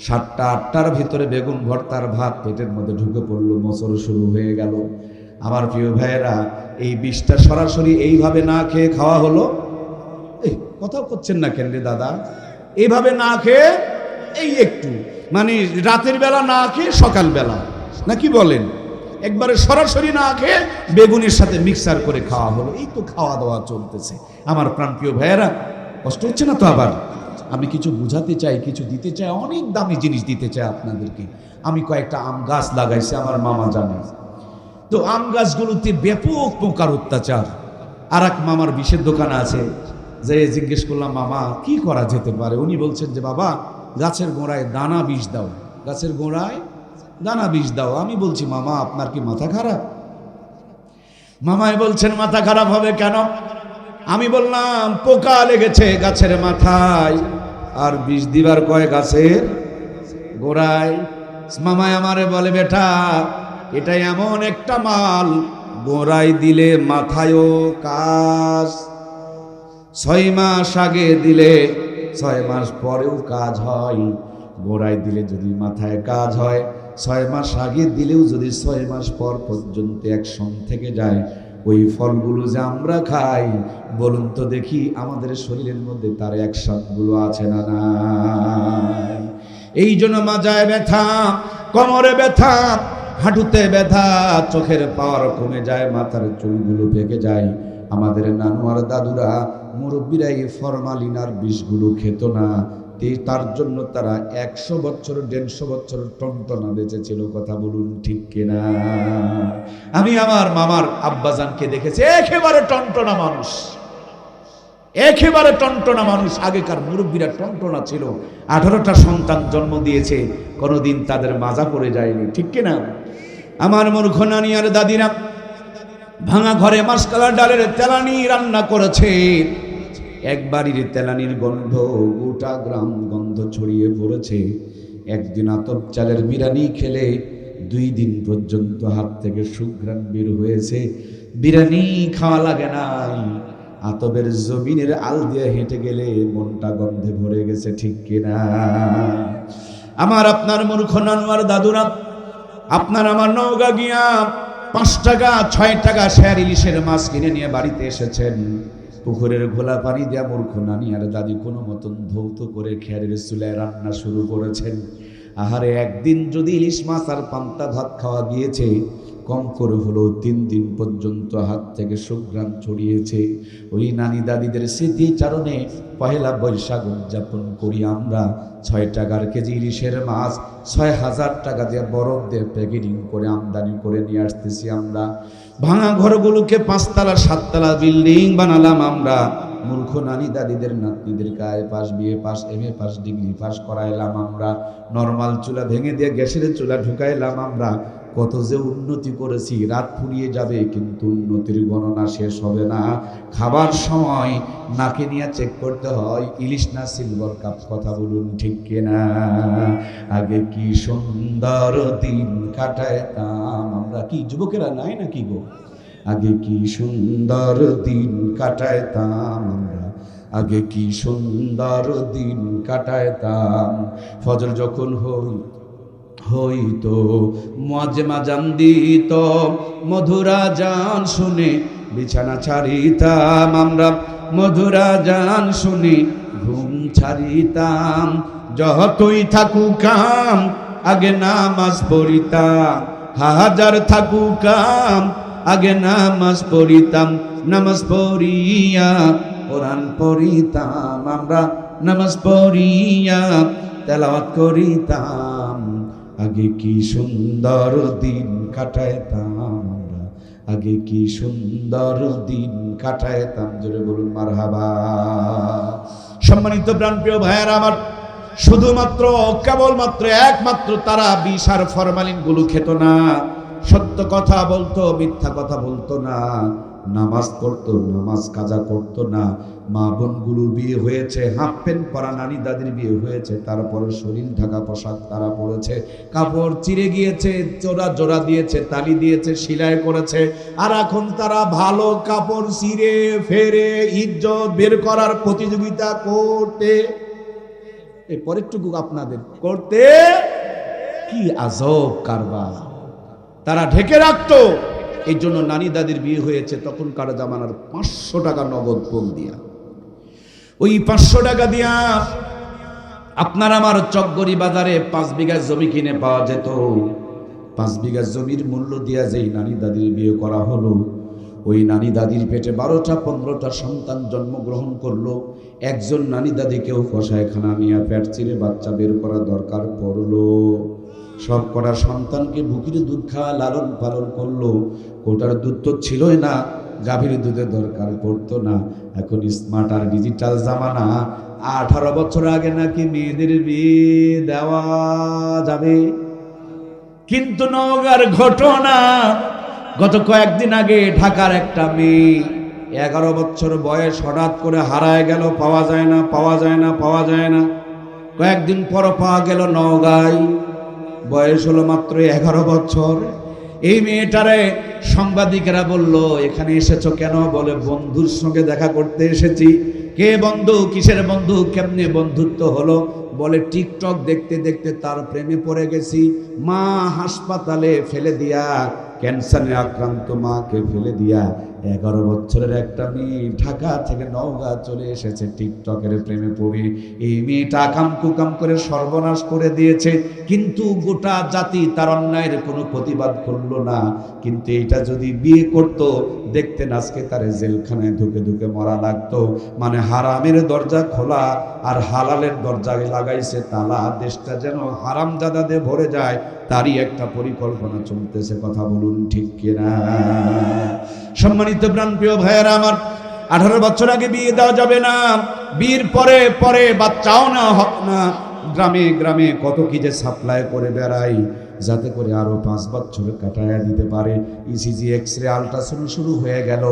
7টা 8টার ভিতরে বেগুন ভর্তার ভাত পেটের মধ্যে ঢুকে পড়লো, মোচড় শুরু হয়ে গেল। আমার প্রিয় ভাইয়েরা, এই বিষটা সরাসরি এইভাবে না খেয়ে খাওয়া হলো। এই কথা করছেন না কেন রে দাদা? এইভাবে না খেয়ে, এই একটু মানে রাতের বেলা না খেয়ে সকালবেলা, না কি বলেন, একবারে সরাসরি না খেয়ে বেগুনের সাথে মিক্সার করে খাওয়া হলো। এই তো খাওয়া দাওয়া চলতেছে। আমার প্রাণপ্রিয় ভাইয়েরা, কষ্ট হচ্ছে না তো? আবার আমি কিছু বুঝাতে চাই, কিছু দিতে চাই, অনেক দামি জিনিস দিতে চাই আপনাদেরকে। আমি কয়েকটা আম গাছ লাগাইছি, আমার মামা জানে। তো আম গাছগুলোতে ব্যাপক পোকার অত্যাচার। আর এক মামার বিষের দোকান আছে, যে জিজ্ঞেস করলাম, মামা কি করা যেতে পারে? উনি বলছেন যে বাবা, গাছের গোড়ায় দানা বিষ দাও, গাছের গোড়ায় দানা বিষ দাও। আমি বলছি, মামা আপনার কি মাথা খারাপ? মামাই বলছেন, মাথা খারাপ হবে কেন? আমি বললাম, পোকা লেগেছে গাছের মাথায়, আর বিষ দিবার কয় গাছের গোড়ায়। মামাই আমারে বলে, বেটা এটা এমন একটা মাল, গোড়ায় দিলে মাথায়ও কাজ, 6 মাস আগে দিলে 6 মাস পরেও কাজ হয়। গোড়ায় দিলে যদি মাথায় কাজ হয়, 6 মাস আগে দিলেও যদি 6 মাস পর পর্যন্ত অ্যাকশন থেকে যায়, ওই ফলগুলো যে আমরা খাই, বলুন তো দেখি আমাদের শরীরের মধ্যে তার অ্যাকশনগুলো আছে না নাই? এই জন্য মাজায় ব্যথা, কোমরে ব্যথা, হাঁটুতে ব্যথা, চোখের পাওয়ার কমে যায়, মাথার চুলগুলো পেকে যায়। আমাদের নানু আর দাদুরা, মুরব্বীরা এই ফরমালিন আর বিষগুলো খেত না, তার জন্য তারা 100 বছর 150 বছর টনটনা বেঁচে ছিল। কথা বলুন ঠিক কিনা? আমি আমার মামার আব্বাজানকে দেখেছি, একেবারে টনটনা মানুষ, একেবারে টনটনা মানুষ। আগেকার মুরব্বীরা টনটনা ছিল, 18টা সন্তান জন্ম দিয়েছে, কোনোদিন তাদের মাজা পড়ে যায়নি, ঠিক কিনা? আমার মূর্খ নানি আর দাদিরা ভাঙা ঘরে মাসকালার ডালের তেলানি রান্না করেছে। এক বাড়ির তেলানির গন্ধ গোটা গ্রাম গন্ধ ছড়িয়ে পড়েছে। একদিন আতপ চালের বিরিয়ানি খেলে 2 দিন পর্যন্ত হাত থেকে সুঘ্রাণ বের হয়েছে। বিরিয়ানি খাওয়া লাগে নাই, আতবের জমিনের আল দিয়ে হেঁটে গেলে মনটা গন্ধে ভরে গেছে, ঠিক কিনা? আমার আপনার মূর্খ নানু আর দাদুরা, আপনার আমার নওগাঁ গিয়া 5 টাকা 6 টাকা শেয়ার ইলিশের মাছ কিনে নিয়ে বাড়িতে এসেছেন। পুকুরের ঘোলা পানি দিয়া মূর্খ নানি আর দাদি কোনো মতন ধৌত করে খেয়ারের চুলায় রান্না শুরু করেছেন। আহারে, একদিন যদি ইলিশ মাছ আর পান্তা ভাত খাওয়া গিয়েছে, কম করে হলো 3 দিন পর্যন্ত হাত থেকে সুঘ্রাণ ছড়িয়েছে। ওই নানি দাদিদের স্মৃতিচারণে পহেলা বৈশাখ উদযাপন করি আমরা। 6 টাকার কেজি ইলিশের মাছ 6000 টাকা দিয়ে বরফ দিয়ে প্যাকেটিং করে আমদানি করে নিয়ে আসতেছি আমরা। ভাঙা ঘরগুলোকে 5 তলা 7 তলা বিল্ডিং বানালাম আমরা। মূর্খ নানি দাদিদের নাতনিদের গায়ে পাস, বিয়ে pass, MA pass, degree pass করাইলাম আমরা। নরমাল চুলা ভেঙে দিয়ে গ্যাসের চুলা ঢুকাইলাম আমরা। কত যে উন্নতি করেছি, রাত ফুরিয়ে যাবে কিন্তু উন্নতির গণনা শেষ হবে না। খাবার সময় নাকে নিয়ে চেক করতে হয় ইলিশ না সিলভার কাপ। কথা বলুন ঠিক কিনা? আগে কি সুন্দর দিন কাটাইতাম আমরা। কি যুবকেরা নাই নাকি গো? আগে কি সুন্দর দিন কাটাইতাম আমরা, আগে কি সুন্দর দিন কাটাইতাম। ফজর যখন হইতো মুয়াজ্জিন আযান দিত, মধুরা জান শুনে বিছানা ছাড়িতাম আমরা। মধুরা জান শুনে ঘুম ছাড়িতাম। যতই থাকুক কাম আগে নামাজ পড়িতাম, হাজার থাকুক কাম আগে নামাজ পড়িতাম। নামাজ পড়িয়া কোরআন পড়িতাম আমরা। নামাজ পড়িয়া তেলাওয়াত করিতাম, আগে কি সুন্দর দিন কাটাইতাম আমরা, আগে কি সুন্দর দিন কাটাইতাম। জোরে বলুন মারহাবা। সম্মানিত প্রাণপ্রিয় ভাইয়েরা আমার, শুধুমাত্র কেবলমাত্র একমাত্র তারা বিষ আর ফরমালিন গুলো খেত না, সত্য কথা বলতো, মিথ্যা কথা বলতো না, নামাজ পড়তো, নামাজ কাজা করতো না। মা বোনগুলোর বিয়ে হয়েছে, হাফ প্যান্ট পরা নানি দাদির বিয়ে হয়েছে, তারপরে শরীর ঢাকা পোশাক তারা পড়েছে, কাপড় চিরে গিয়েছে, জোড়া জোড়া দিয়েছে, তালি দিয়েছে, সেলাই করেছে। আর এখন তারা ভালো কাপড় চিরে ফেরে ইজ্জত বের করার প্রতিযোগিতা করতে, এই পরেরটুকু আপনাদের করতে, কি আজব কারবার তারা ঢেকে রাখতো। এই জন্য নানি দাদির বিয়ে হয়েছে তখনকার জামানার 500 টাকা নগদ পোল দিয়া, ওই 500 টাকা দিয়া আপনার আমার চকগড়ি বাজারে 5 বিঘা জমি কিনে পাওয়া যেত। 5 বিঘা জমির মূল্য দিয়া যেই নানি দাদির বিয়ে করা হলো, ওই নানি দাদির পেটে 12টা 15টা সন্তান জন্মগ্রহণ করলো। একজন নানি দাদিকেও কসাইখানা নিয়ে পেট চিরে বাচ্চা বের করা দরকার পড়লো। সব কটা সন্তানকে বুকের দুধ খাওয়া লালন পালন করলো। কোটার দুধ তো ছিলই না, গাভীর দুধের দরকার পড়তো না। এখন স্মার্ট আর ডিজিটাল জামানা, 18 বছর আগে নাকি মেয়েদের বিয়ে দেওয়া যাবে। কিন্তু নওগাঁর ঘটনা, গত কয়েকদিন আগে ঢাকার একটা মেয়ে 11 বছর বয়স হঠাৎ করে হারায় গেল, পাওয়া যায় না, পাওয়া যায় না, পাওয়া যায় না। কয়েকদিন পর পাওয়া গেল নওগাঁয়, বয়স হলো মাত্র 11 বছর। এই মেয়েটারে সাংবাদিকেরা বলল, এখানে এসেছো কেন? বলে বন্ধুর সঙ্গে দেখা করতে এসেছি। কে বন্ধু? কিসের বন্ধু? কেমনে বন্ধুত্ব হলো? বলে টিকটক দেখতে দেখতে তার প্রেমে পড়ে গেছি। মা হাসপাতালে ফেলে দিয়া, ক্যান্সারে আক্রান্ত মাকে ফেলে দিয়া 11 বছরের একটা মেয়ে ঢাকা থেকে নওগাঁ চলে এসেছে টিকটকের প্রেমে পড়ে। এই মেয়েটা কাম কুকাম করে সর্বনাশ করে দিয়েছে, কিন্তু গোটা জাতি তার অন্যায়ের কোনো প্রতিবাদ করলো না। কিন্তু এইটা যদি বিয়ে করতো, দেখতেন আজকে তার জেলখানায় ধুকে ধুকে মরা লাগতো। মানে হারামের দরজা খোলা আর হালালের দরজায় লাগাইছে তালা। দেশটা যেন হারামজাদাতে ভরে যায়, তারই একটা পরিকল্পনা চলতেছে। কথা বলুন ঠিক কিনা? সম্মানিত প্রাণপ্রিয় ভাইয়েরা আমার, 18 বছর আগে বিয়ে দেওয়া যাবে না। বিয়ের পরে পরে বাচ্চাও না হোক না। গ্রামে গ্রামে কত কি যে সাপ্লাই করে বেড়াই, যাতে করে আরো 5 বছর কাটায়া দিতে পারে। ইসিজি, এক্সরে, আলট্রাসাউন্ড শুরু হয়ে গেল।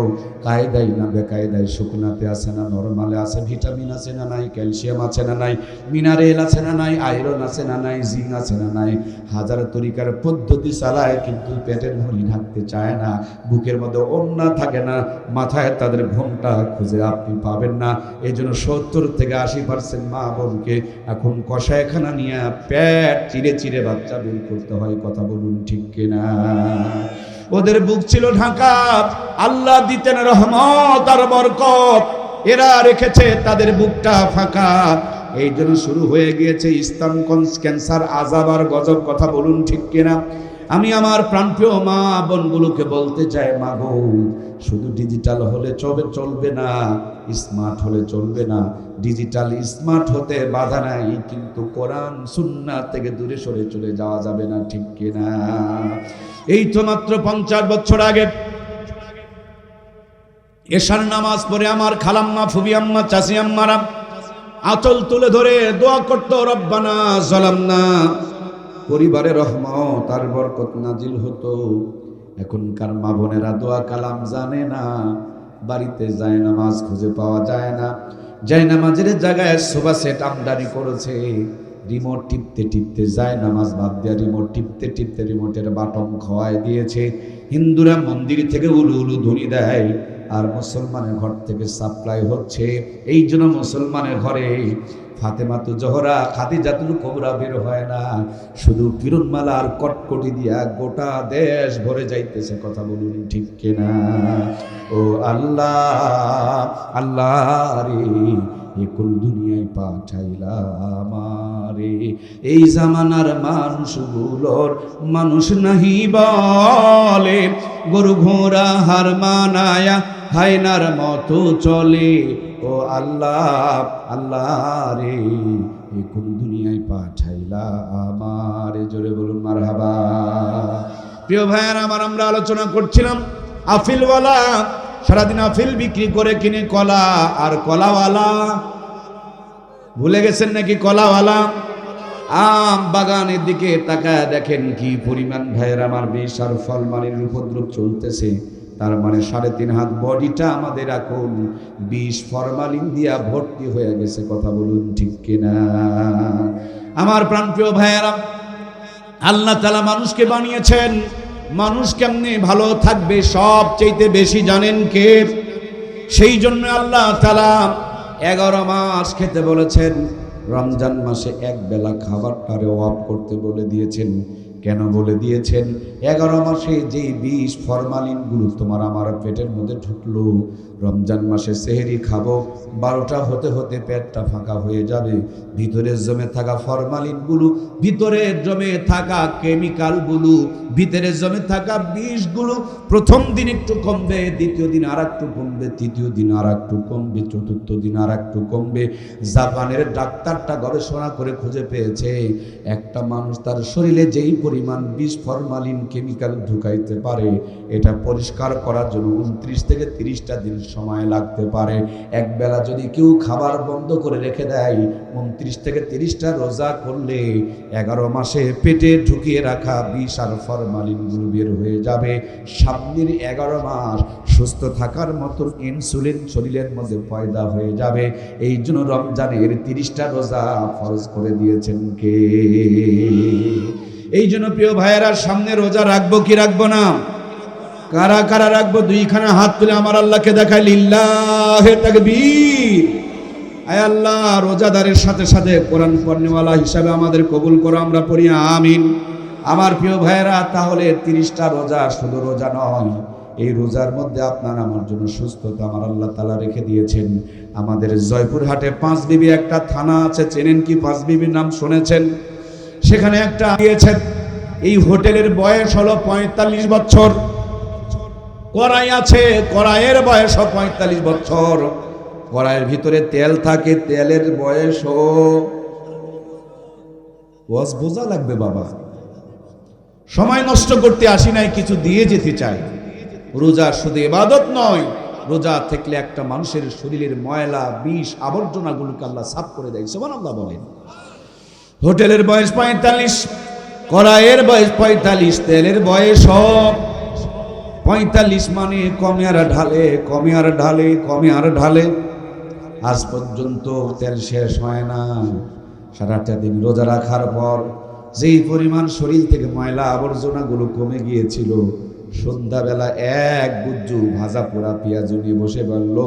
কায়দাই না বেকায়দায়, শুকনাতে আছে না নরমালে আছে, ভিটামিন আছে না নাই, ক্যালসিয়াম আছে না নাই, মিনারেল আছে না নাই, আয়রন আছে না নাই, জিঙ্ক আছে না নাই। হাজার তরিকার পদ্ধতি চালায়, কিন্তু পেটের ভরি ঢাকতে চায় না। বুকের মধ্যে ওন্না থাকে না, মাথায় তাদের ঘোমটা খুঁজে আপনি পাবেন না। এই জন্য 70 থেকে 80% মা বোনকে এখন কসাইখানা নিয়ে পেট চিরে চিরে বাচ্চা বের করতে হয়। কথা বলুন ঠিক কিনা? ওদের বুক ছিল ঢাকা, আল্লাহ দিতেন রহমত আর বরকত, এরা রেখেছে তাদের বুকটা ফাঁকা। এই জন্য শুরু হয়ে গিয়েছে স্তন ক্যান্সার, আযাব আর গজব। কথা বলুন ঠিক কিনা? আমি আমার প্রাণপ্রিয় মা বোনগুলোকে বলতে চাই, মা গো, শুধু ডিজিটাল হলে চলবে না, স্মার্ট হলে চলবে না। ডিজিটাল স্মার্ট হতে বাধা নাই, কিন্তু কোরআন সুন্নাহ থেকে দূরে সরে চলে যাওয়া যাবে না। ঠিক কিনা? এই তো মাত্র 50 বছর আগে এশার নামাজ পড়ে আমার খালাম্মা, ফুবি আম্মা, চাচি আম্মারা আঁচল তুলে ধরে দোয়া করতো, রব্বানা যালামনা, পরিবারে রহমত আর বরকত নাজিল হতো। এখনকার মা বোনেরা দোয়া কালাম জানে না, বাড়িতে যায় নামাজ খুঁজে পাওয়া যায় না। যায় নামাজের জায়গায় সোফা সেট আমদানি করেছে, রিমোট টিপতে টিপতে যায় নামাজ বাদ দেয়া, রিমোট টিপতে টিপতে রিমোটের বাটন খোয়ায় দিয়েছে। হিন্দুরা মন্দির থেকে উলু উলু ধ্বনি দেয়, আর মুসলমানের ঘর থেকে সাপ্লাই হচ্ছে। এই জন্য মুসলমানের ঘরে ফাতেমাতু জোহরা, খাদিজাতুল কুবরা বের হয় না, শুধু কিরণমালা আর কটকটি দিয়া গোটা দেশ ভরে যাইতেছে। কথা বলুন ঠিক কিনা? ও আল্লাহ, আল্লাহ রে, একুল দুনিয়ায় পাঠাইলা আমারে, এই জামানার মানুষগুলোর মানুষ নাহি বলে, গরু ঘোড়া হার মানায়া হায়নার মতো চলে। ও আল্লাহ আল্লাহ রে, এ কোন দুনিয়ায় পাঠাইলা আমার, জোরে বলুন মারহাবা। প্রিয় ভাইয়ারা আমার, আমরা আলোচনা করছিলাম আফিলওয়ালা সারাদিন আফিল বিক্রি করে কিনে কলা, আর কলাওয়ালা ভুলে গেছেন নাকি? কলাওয়ালা আম বাগানের দিকে তাকায় দেখেন কি পরিমাণ ভাইয়ের আমার বিষ আর ফলমারির উপদ্রব চলতেছে। তার মানে 3.5 হাত বডিটা আমাদের এখন বিষ ফরমালিন দিয়া ভর্তি হয়ে গেছে। কথা বলুন ঠিক কিনা? আমার প্রাণপ্রিয় ভাইয়েরা, আল্লাহ তাআলা মানুষকে বানিয়েছেন, মানুষ কেমনে ভালো থাকবে সবচেয়ে বেশি জানেন কে? সেই জন্য আল্লাহ তাআলা 11 মাস খেতে বলেছেন, রমজান মাসে এক বেলা খাবারটারে অফ করতে বলে দিয়েছেন। কেন বলে দিয়েছেন? 11 মাসে যেই বিষ ফরমালিনগুলো তোমার আমার পেটের মধ্যে ঢুকলো, রমজান মাসে সেহরি খাবো, 12টা হতে হতে পেটটা ফাঁকা হয়ে যাবে। ভিতরে জমে থাকা ফরমালিনগুলো, ভিতরে জমে থাকা কেমিক্যালগুলো, ভিতরে জমে থাকা বিষগুলো প্রথম দিন একটু কমবে, দ্বিতীয় দিন আর একটু কমবে, তৃতীয় দিন আর একটু কমবে, চতুর্থ দিন আর একটু কমবে। জাপানের ডাক্তারটা গবেষণা করে খুঁজে পেয়েছে, একটা মানুষ তার শরীরে যেই পরিমাণ বিষ ফরমালিন কেমিক্যাল ঢুকাইতে পারে, এটা পরিষ্কার করার জন্য 29 থেকে 30টা দিন সময় লাগতে পারে। এক বেলা যদি কেউ খাবার বন্ধ করে রেখে দেয়, 29 থেকে 30টা রোজা করলে 11 মাসে পেটে ঢুকিয়ে রাখা বিষ আর ফরমালিনগুলো বের হয়ে যাবে। সামনের 11 মাস সুস্থ থাকার মতো ইনসুলিন শরীরের মধ্যে পয়দা হয়ে যাবে। এই জন্য রমজানের 30টা রোজা ফরজ করে দিয়েছেন কে? এই জন্য প্রিয় ভাইয়েরা, সামনে রোজা রাখবো কি রাখবো না? কারা কারা রাখবো? 2খানা হাত তুলে আমার আল্লাহকে দেখাই, লিল্লাহে তাকবীর। আয় আল্লাহ, রোজাদারের সাথে সাথে কোরআন পড়নেওয়ালা হিসাবে আমাদের কবুল করো, আমরা পড়ি আমিন। আমার প্রিয় ভাইয়েরা, তাহলে 30টা রোজা শুধু রোজা নয়, এই রোজার মধ্যে আপনার আমার জন্য সুস্থতা আমার আল্লাহ তাআলা রেখে দিয়েছেন। আমাদের জয়পুরহাটে 5 বিবি একটা থানা আছে, চেনেন কি? 5 বিবির নাম শুনেছেন? সেখানে একটা দিয়েছেন, এই হোটেলের বয়স হলো 45 বছর। কড়াই আছে, কড়াইয়ের বয়স 45 বছর। কড়াইয়ের ভিতরে তেল থাকে, তেলের বয়স ওয়াজ বোঝা লাগবে বাবা, সময় নষ্ট করতে আসি নাই, কিছু দিয়ে যেতে চাই। রোজা শুধু ইবাদত নয়, রোজা থাকলে একটা মানুষের শরীরের ময়লা বিষ আবর্জনাগুলোকে আল্লাহ সাফ করে দেয়। সুবহানাল্লাহ বলেন। হোটেলের বয়স 45, কড়াইয়ের বয়স 45, তেলের বয়স 45, মানে কমে আর ঢালে, কমে আর ঢালে, কমে আর ঢালে, আজ পর্যন্ত তেল শেষ হয় না। সারাটা দিন রোজা রাখার পর যেই পরিমাণ শরীর থেকে ময়লা আবর্জনাগুলো কমে গিয়েছিল, সন্ধ্যাবেলা এক গুজ্জু ভাজা পোড়া পেঁয়াজ নিয়ে বসে বলল,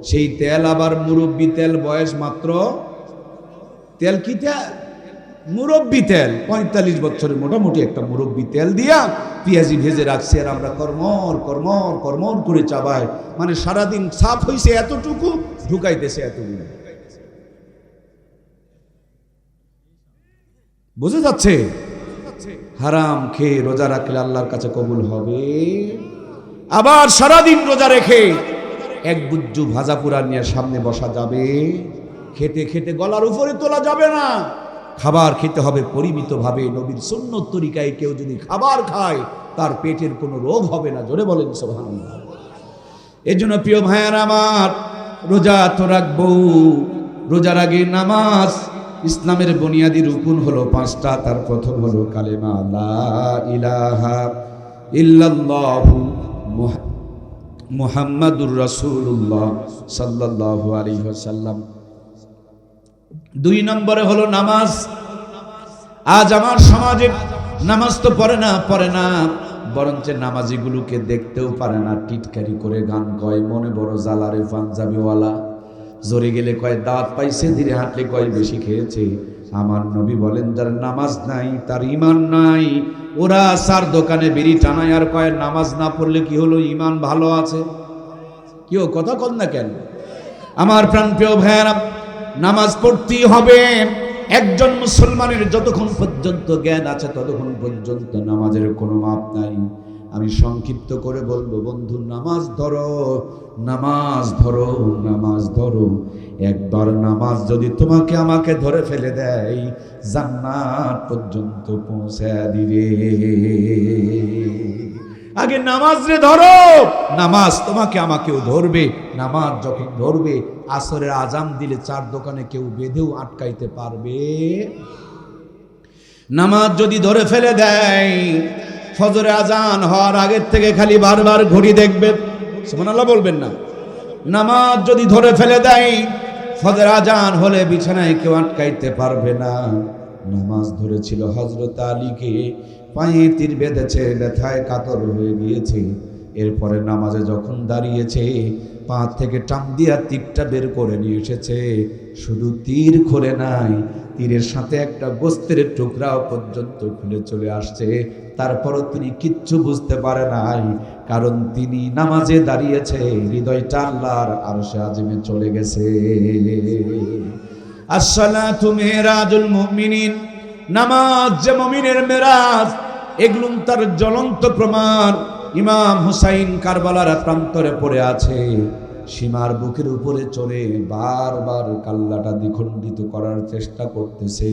সেই তেল আবার মুরব্বি তেল, বয়স মাত্র, তেল কি তেল? মুরব্বি তেল। 45 বছরের মোটামুটি একটা মুরব্বি তেল দিয়া পেঁয়াজি ভেজে রাখছে, আর আমরা কর্মর কর্মর কর্মর করে চাবাই। মানে সারাদিন সাফ হয়েছে এতটুকু, ঢুকাইতেছে এতগুলো। বুঝে যাচ্ছে? হারাম খেয়ে রোজা রাখলে আল্লাহর কাছে কবুল হবে। আবার সারাদিন রোজা রেখে এক গুজ্জু ভাজা পুরা নিয়ে সামনে বসা যাবে, খেতে খেতে গলার উপরে তোলা যাবে না। খাবার খেতে হবে পরিমিতভাবে, নবীর সুন্নত তরিকায়। কেউ যদি খাবার খায় তার পেটের কোনো রোগ হবে না। জোরে বলেন সুবহানাল্লাহ। এই জন্য প্রিয় ভাইয়ারা আমার, রোজা তো রাখবো, রোজার আগে নামাজ। ইসলামের বুনিয়াদী রুকুন হলো 5টা। তার প্রথম হলো কালেমা লা ইলাহা ইল্লাল্লাহু মুহাম্মাদুর রাসূলুল্লাহ সাল্লাল্লাহু আলাইহি ওয়াসাল্লাম। 2 নম্বরে হলো নামাজ। আজ আমার সমাজে নামাজ তো পড়ে না, বরঞ্চ নামাজিগুলোকে দেখতেও পারে না, টিটকারি করে গান কয়, মনে বড় জালারে পাঞ্জাবিওয়ালা, জোরে গেলে কয় দাঁত পাইছে, ধীরে হাঁটলে কয় বেশি খেয়েছে। আমার নবী বলেন, যার নামাজ নাই তার ঈমান নাই। ওরা 4 দোকানে বিড়ি টানায় আর কয় নামাজ না পড়লে কি হলো, ঈমান ভালো আছে। কেউ কথা কন না কেন? আমার প্রাণপ্রিয় ভাইয়েরা, নামাজ পড়তেই হবে। একজন মুসলমানের যতক্ষণ পর্যন্ত জ্ঞান আছে ততক্ষণ পর্যন্ত নামাজের কোনো মাপ নাই। আমি সংক্ষিপ্ত করে বলবো, বন্ধু নামাজ ধরো, নামাজ ধরো, নামাজ ধরো। একবার নামাজ যদি তোমাকে আমাকে ধরে ফেলে দেয়, জান্নাত পর্যন্ত পৌঁছে দিবে। আগে নামাজ রে ধরো, নামাজ তোমাকে আমাকেও ধরবে। নামাজ যখন ধরবে, আসরের আজান দিলে 4 দোকানে কেউ বেঁধেও আটকাইতে পারবে। নামাজ যদি ধরে ফেলে দেয়, ফজরে আজান হওয়ার আগের থেকে খালি বারবার ঘড়ি দেখবে, সুবহানাল্লাহ বলবেন না? নামাজ যদি ধরে ফেলে দেয়, ফজর আজান হলে বিছানায় কেউ আটকাইতে পারবে না। নামাজ ধরেছিল হযরত আলীকে, পায়ে তীর বেঁধেছে, ব্যথায় কাতর হয়ে গিয়েছে। এরপরে নামাজে যখন দাঁড়িয়েছে, পা থেকে টান দিয়া তীরটা বের করে নিয়ে এসেছে। শুধু তীর খোলে নাই, তীরের সাথে একটা গোস্তের টুকরাও পর্যন্ত খুলে চলে আসছে। তারপরও তিনি কিচ্ছু বুঝতে পারে নাই, কারণ তিনি নামাজে দাঁড়িয়েছে, হৃদয়টা আল্লাহর আরশে আজিমে চলে গেছে। আসসালাতু মিরাজুল মুমিনিন, নামাজ যে মুমিনের মেরাজ, এগুলো তার জ্বলন্ত প্রমাণ। ইমাম হুসাইন কারবালার প্রান্তরে পড়ে আছে, সীমার বুকের উপরে চড়ে বারবার কাল্লাটা দ্বিখণ্ডিত করার চেষ্টা করতেছে।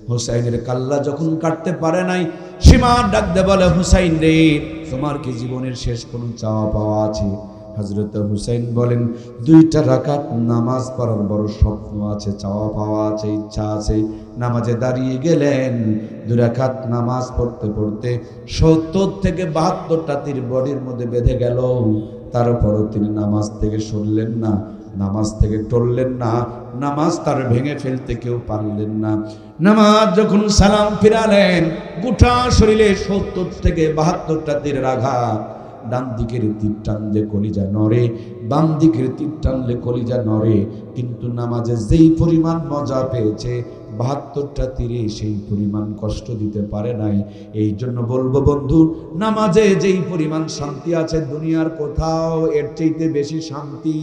হুসাইনের কাল্লা যখন কাটতে পারে নাই, সীমার ডাক দে বলে, হুসাইন রে, তোমার কি জীবনের শেষ কোনো চাওয়া পাওয়া আছে? হযরত হুসাইন বলেন, 2টা রাকাত নামাজ পড়ার বড় স্বপ্ন আছে, চাওয়া পাওয়া আছে, ইচ্ছা আছে। নামাজে দাঁড়িয়ে গেলেন, 2 রাকাত নামাজ পড়তে পড়তে 70 থেকে 72টা তীর বডির মধ্যে বেঁধে গেল। তারপরও তিনি নামাজ থেকে সরলেন না, নামাজ থেকে টললেন না, নামাজ তার ভেঙে ফেলতে কেউ পারলেন না। নামাজ যখন সালাম ফিরালেন, গোটা শরীরে 70 থেকে 72টা তীরের আঘাত। ডান দিকের তীর টানলে কলিজা নড়ে, বাম দিকের তীর টানলে কলিজা নড়ে। কিন্তু নামাজে যেই পরিমাণ মজা পেয়েছে, 72টা তীরে সেই পরিমাণ কষ্ট দিতে পারে নাই। এই জন্য বলবো বন্ধু, নামাজে যেই পরিমাণ শান্তি আছে, দুনিয়ার কোথাও এর চাইতে বেশি শান্তি।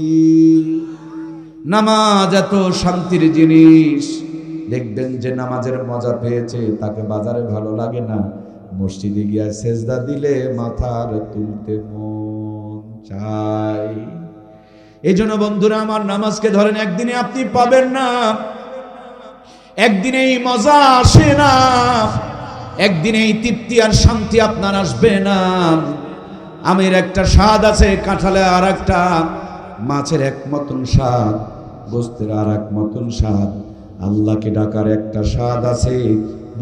নামাজ এত শান্তির জিনিস, দেখবেন যে নামাজের মজা পেয়েছে, তাকে বাজারে ভালো লাগে না, মসজিদে গিয়া সেজদা দিলে মাথার তুলতে মন চায়। এই জন্য বন্ধুরা আমার, নামাজকে ধরেন, একদিনে আপনি পাবেন না, একদিনেই মজা আসে না, একদিনেই তৃপ্তি আর শান্তি আপনার আসবে না। আমের একটা স্বাদ আছে, কাঁঠালে আর একটা, মাছের এক মতন স্বাদ, গোস্তের আর এক মতন স্বাদ। আল্লাহকে ডাকার একটা স্বাদ আছে,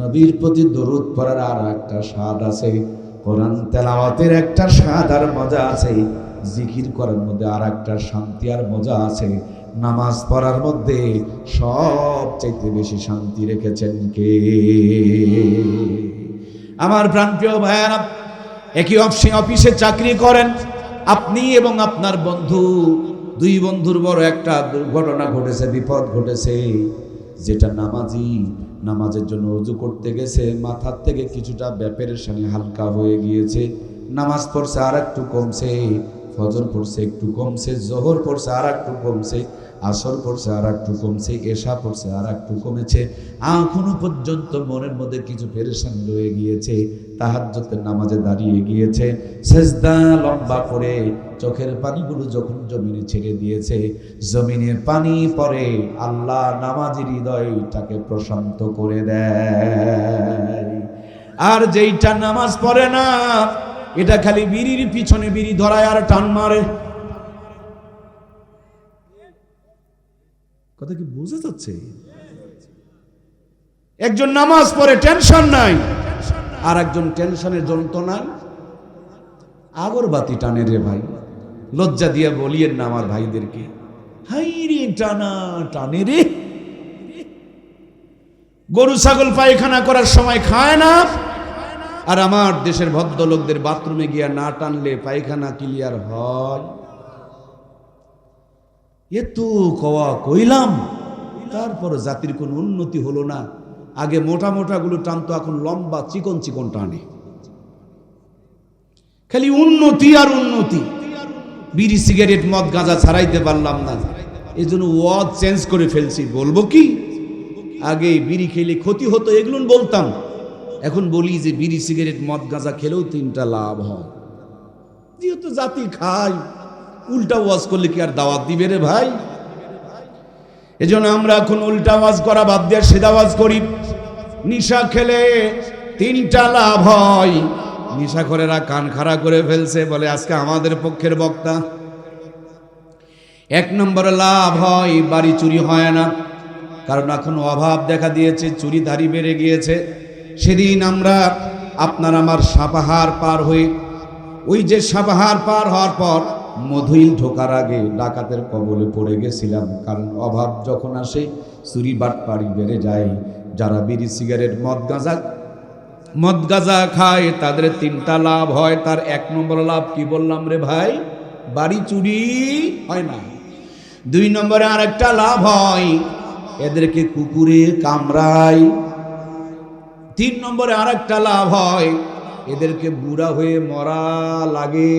নবীর প্রতি দরুদ পড়ার আর একটা স্বাদ আছে, কোরআন তেলাওয়াতের একটা স্বাদ আর মজা আছে, জিকির করার মধ্যে আর একটা শান্তি আর মজা আছে। নামাজ পড়ার মধ্যে সবচাইতে বেশি শান্তি রেখেছেন কে? আমার প্রাণপ্রিয় ভাইয়ারা, একই অফিসে চাকরি করেন আপনি এবং আপনার বন্ধু, 2 বন্ধুর বড় একটা দুর্ঘটনা ঘটেছে, বিপদ ঘটেছে। যেটা নামাজি, নামাজের জন্য ওযু করতে গেছে, মাথার থেকে কিছুটা পেরেশানি হালকা হয়ে গিয়েছে। নামাজ পড়ছে আর একটু কমছে, ফজর পড়ছে একটু কমছে, জোহর পড়ছে আর একটু কমছে, আসর পড়ছে আর একটু কমছে, এশা পড়ছে আর একটু কমেছে। এখনো পর্যন্ত মনের মধ্যে কিছু পেরেশানি রয়ে গিয়েছে। তাহাজ্জুদের নামাজে দাঁড়িয়ে গিয়েছে, সেজদা লম্বা করে চোখের পানিগুলো যখন জমিনে ছেড়ে দিয়েছে, জমিনের পানি পড়ে, আল্লাহ নামাজির হৃদয়টাকে প্রশান্ত করে দেয়। আর যেইটা নামাজ পড়ে না, এটা খালি বিড়ির পিছনে বিড়ি ধরায় আর টান মারে। কথা কি বোঝা যাচ্ছে? একজন নামাজ পড়ে টেনশন নাই, আর একজন টেনশনের যন্ত্রণায় আগরবাতি টানে রে ভাই। লজ্জা দিয়ে বলিয়েন না আমার ভাইদেরকে, হাই রে টানা টানে রে। গরু ছাগল পায়খানা করার সময় খায় না, আর আমার দেশের ভদ্রলোকদের বাথরুমে গিয়া না টানলে পায়খানা ক্লিয়ার হয়। এত কওয়া কইলাম, তারপর জাতির কোন উন্নতি হলো না। আগে মোটা মোটা গুলো টানতো, এখন লম্বা চিকন চিকন টানে। খালি উন্নতি আর উন্নতি। বিড়ি সিগারেট মদ গাঁজা ছাড়াইতে পারলাম না, এই জন্য ওয়াজ চেঞ্জ করে ফেলছি। বলবো কি, আগে বিড়ি খেলে ক্ষতি হতো এগুলো বলতাম, এখন বলি যে বিড়ি সিগারেট মদ গাঁজা খেলেও 3টা লাভ হয়। যেহেতু জাতি খায়, উল্টা ওয়াজ করলে কি আর দাওয়াত দিবে রে ভাই? এজন্য আমরা এখন উল্টা ওয়াজ করা বাদ দিয়ে সিধা ওয়াজ করি। নিশা খেলে তিনটা লাভ হয়। নিশাখোরেরা কান খাড়া করে ফেলছে, বলে আজকে আমাদের পক্ষের বক্তা। এক নম্বর লাভ হয়, বাড়ি চুরি হয় না, কারণ এখন অভাব দেখা দিয়েছে, চুরিদারি বেড়ে গিয়েছে। সেদিন আমরা আপনার আমার সাপাহার পার হয়ে, ওই যে সাপাহার পার হওয়ার পর মধুইল ঢোকার আগে ডাকাতের কবলে পড়ে গেছিলাম। কারণ অভাব যখন আসে চুরি বাটপাড়ি বেড়ে যায়। যারা বিড়ি সিগারেট মদ গাঁজা খায় তাদের তিনটা লাভ হয়। তার এক নম্বর লাভ কি বললাম রে ভাই? বাড়ি চুরি হয় না। দুই নম্বরে আরেকটা লাভ হয়, এদেরকে কুকুরে কামড়ায়। তিন নম্বরে আরেকটা লাভ হয়, এদেরকে বুড়া হয়ে মরা লাগে।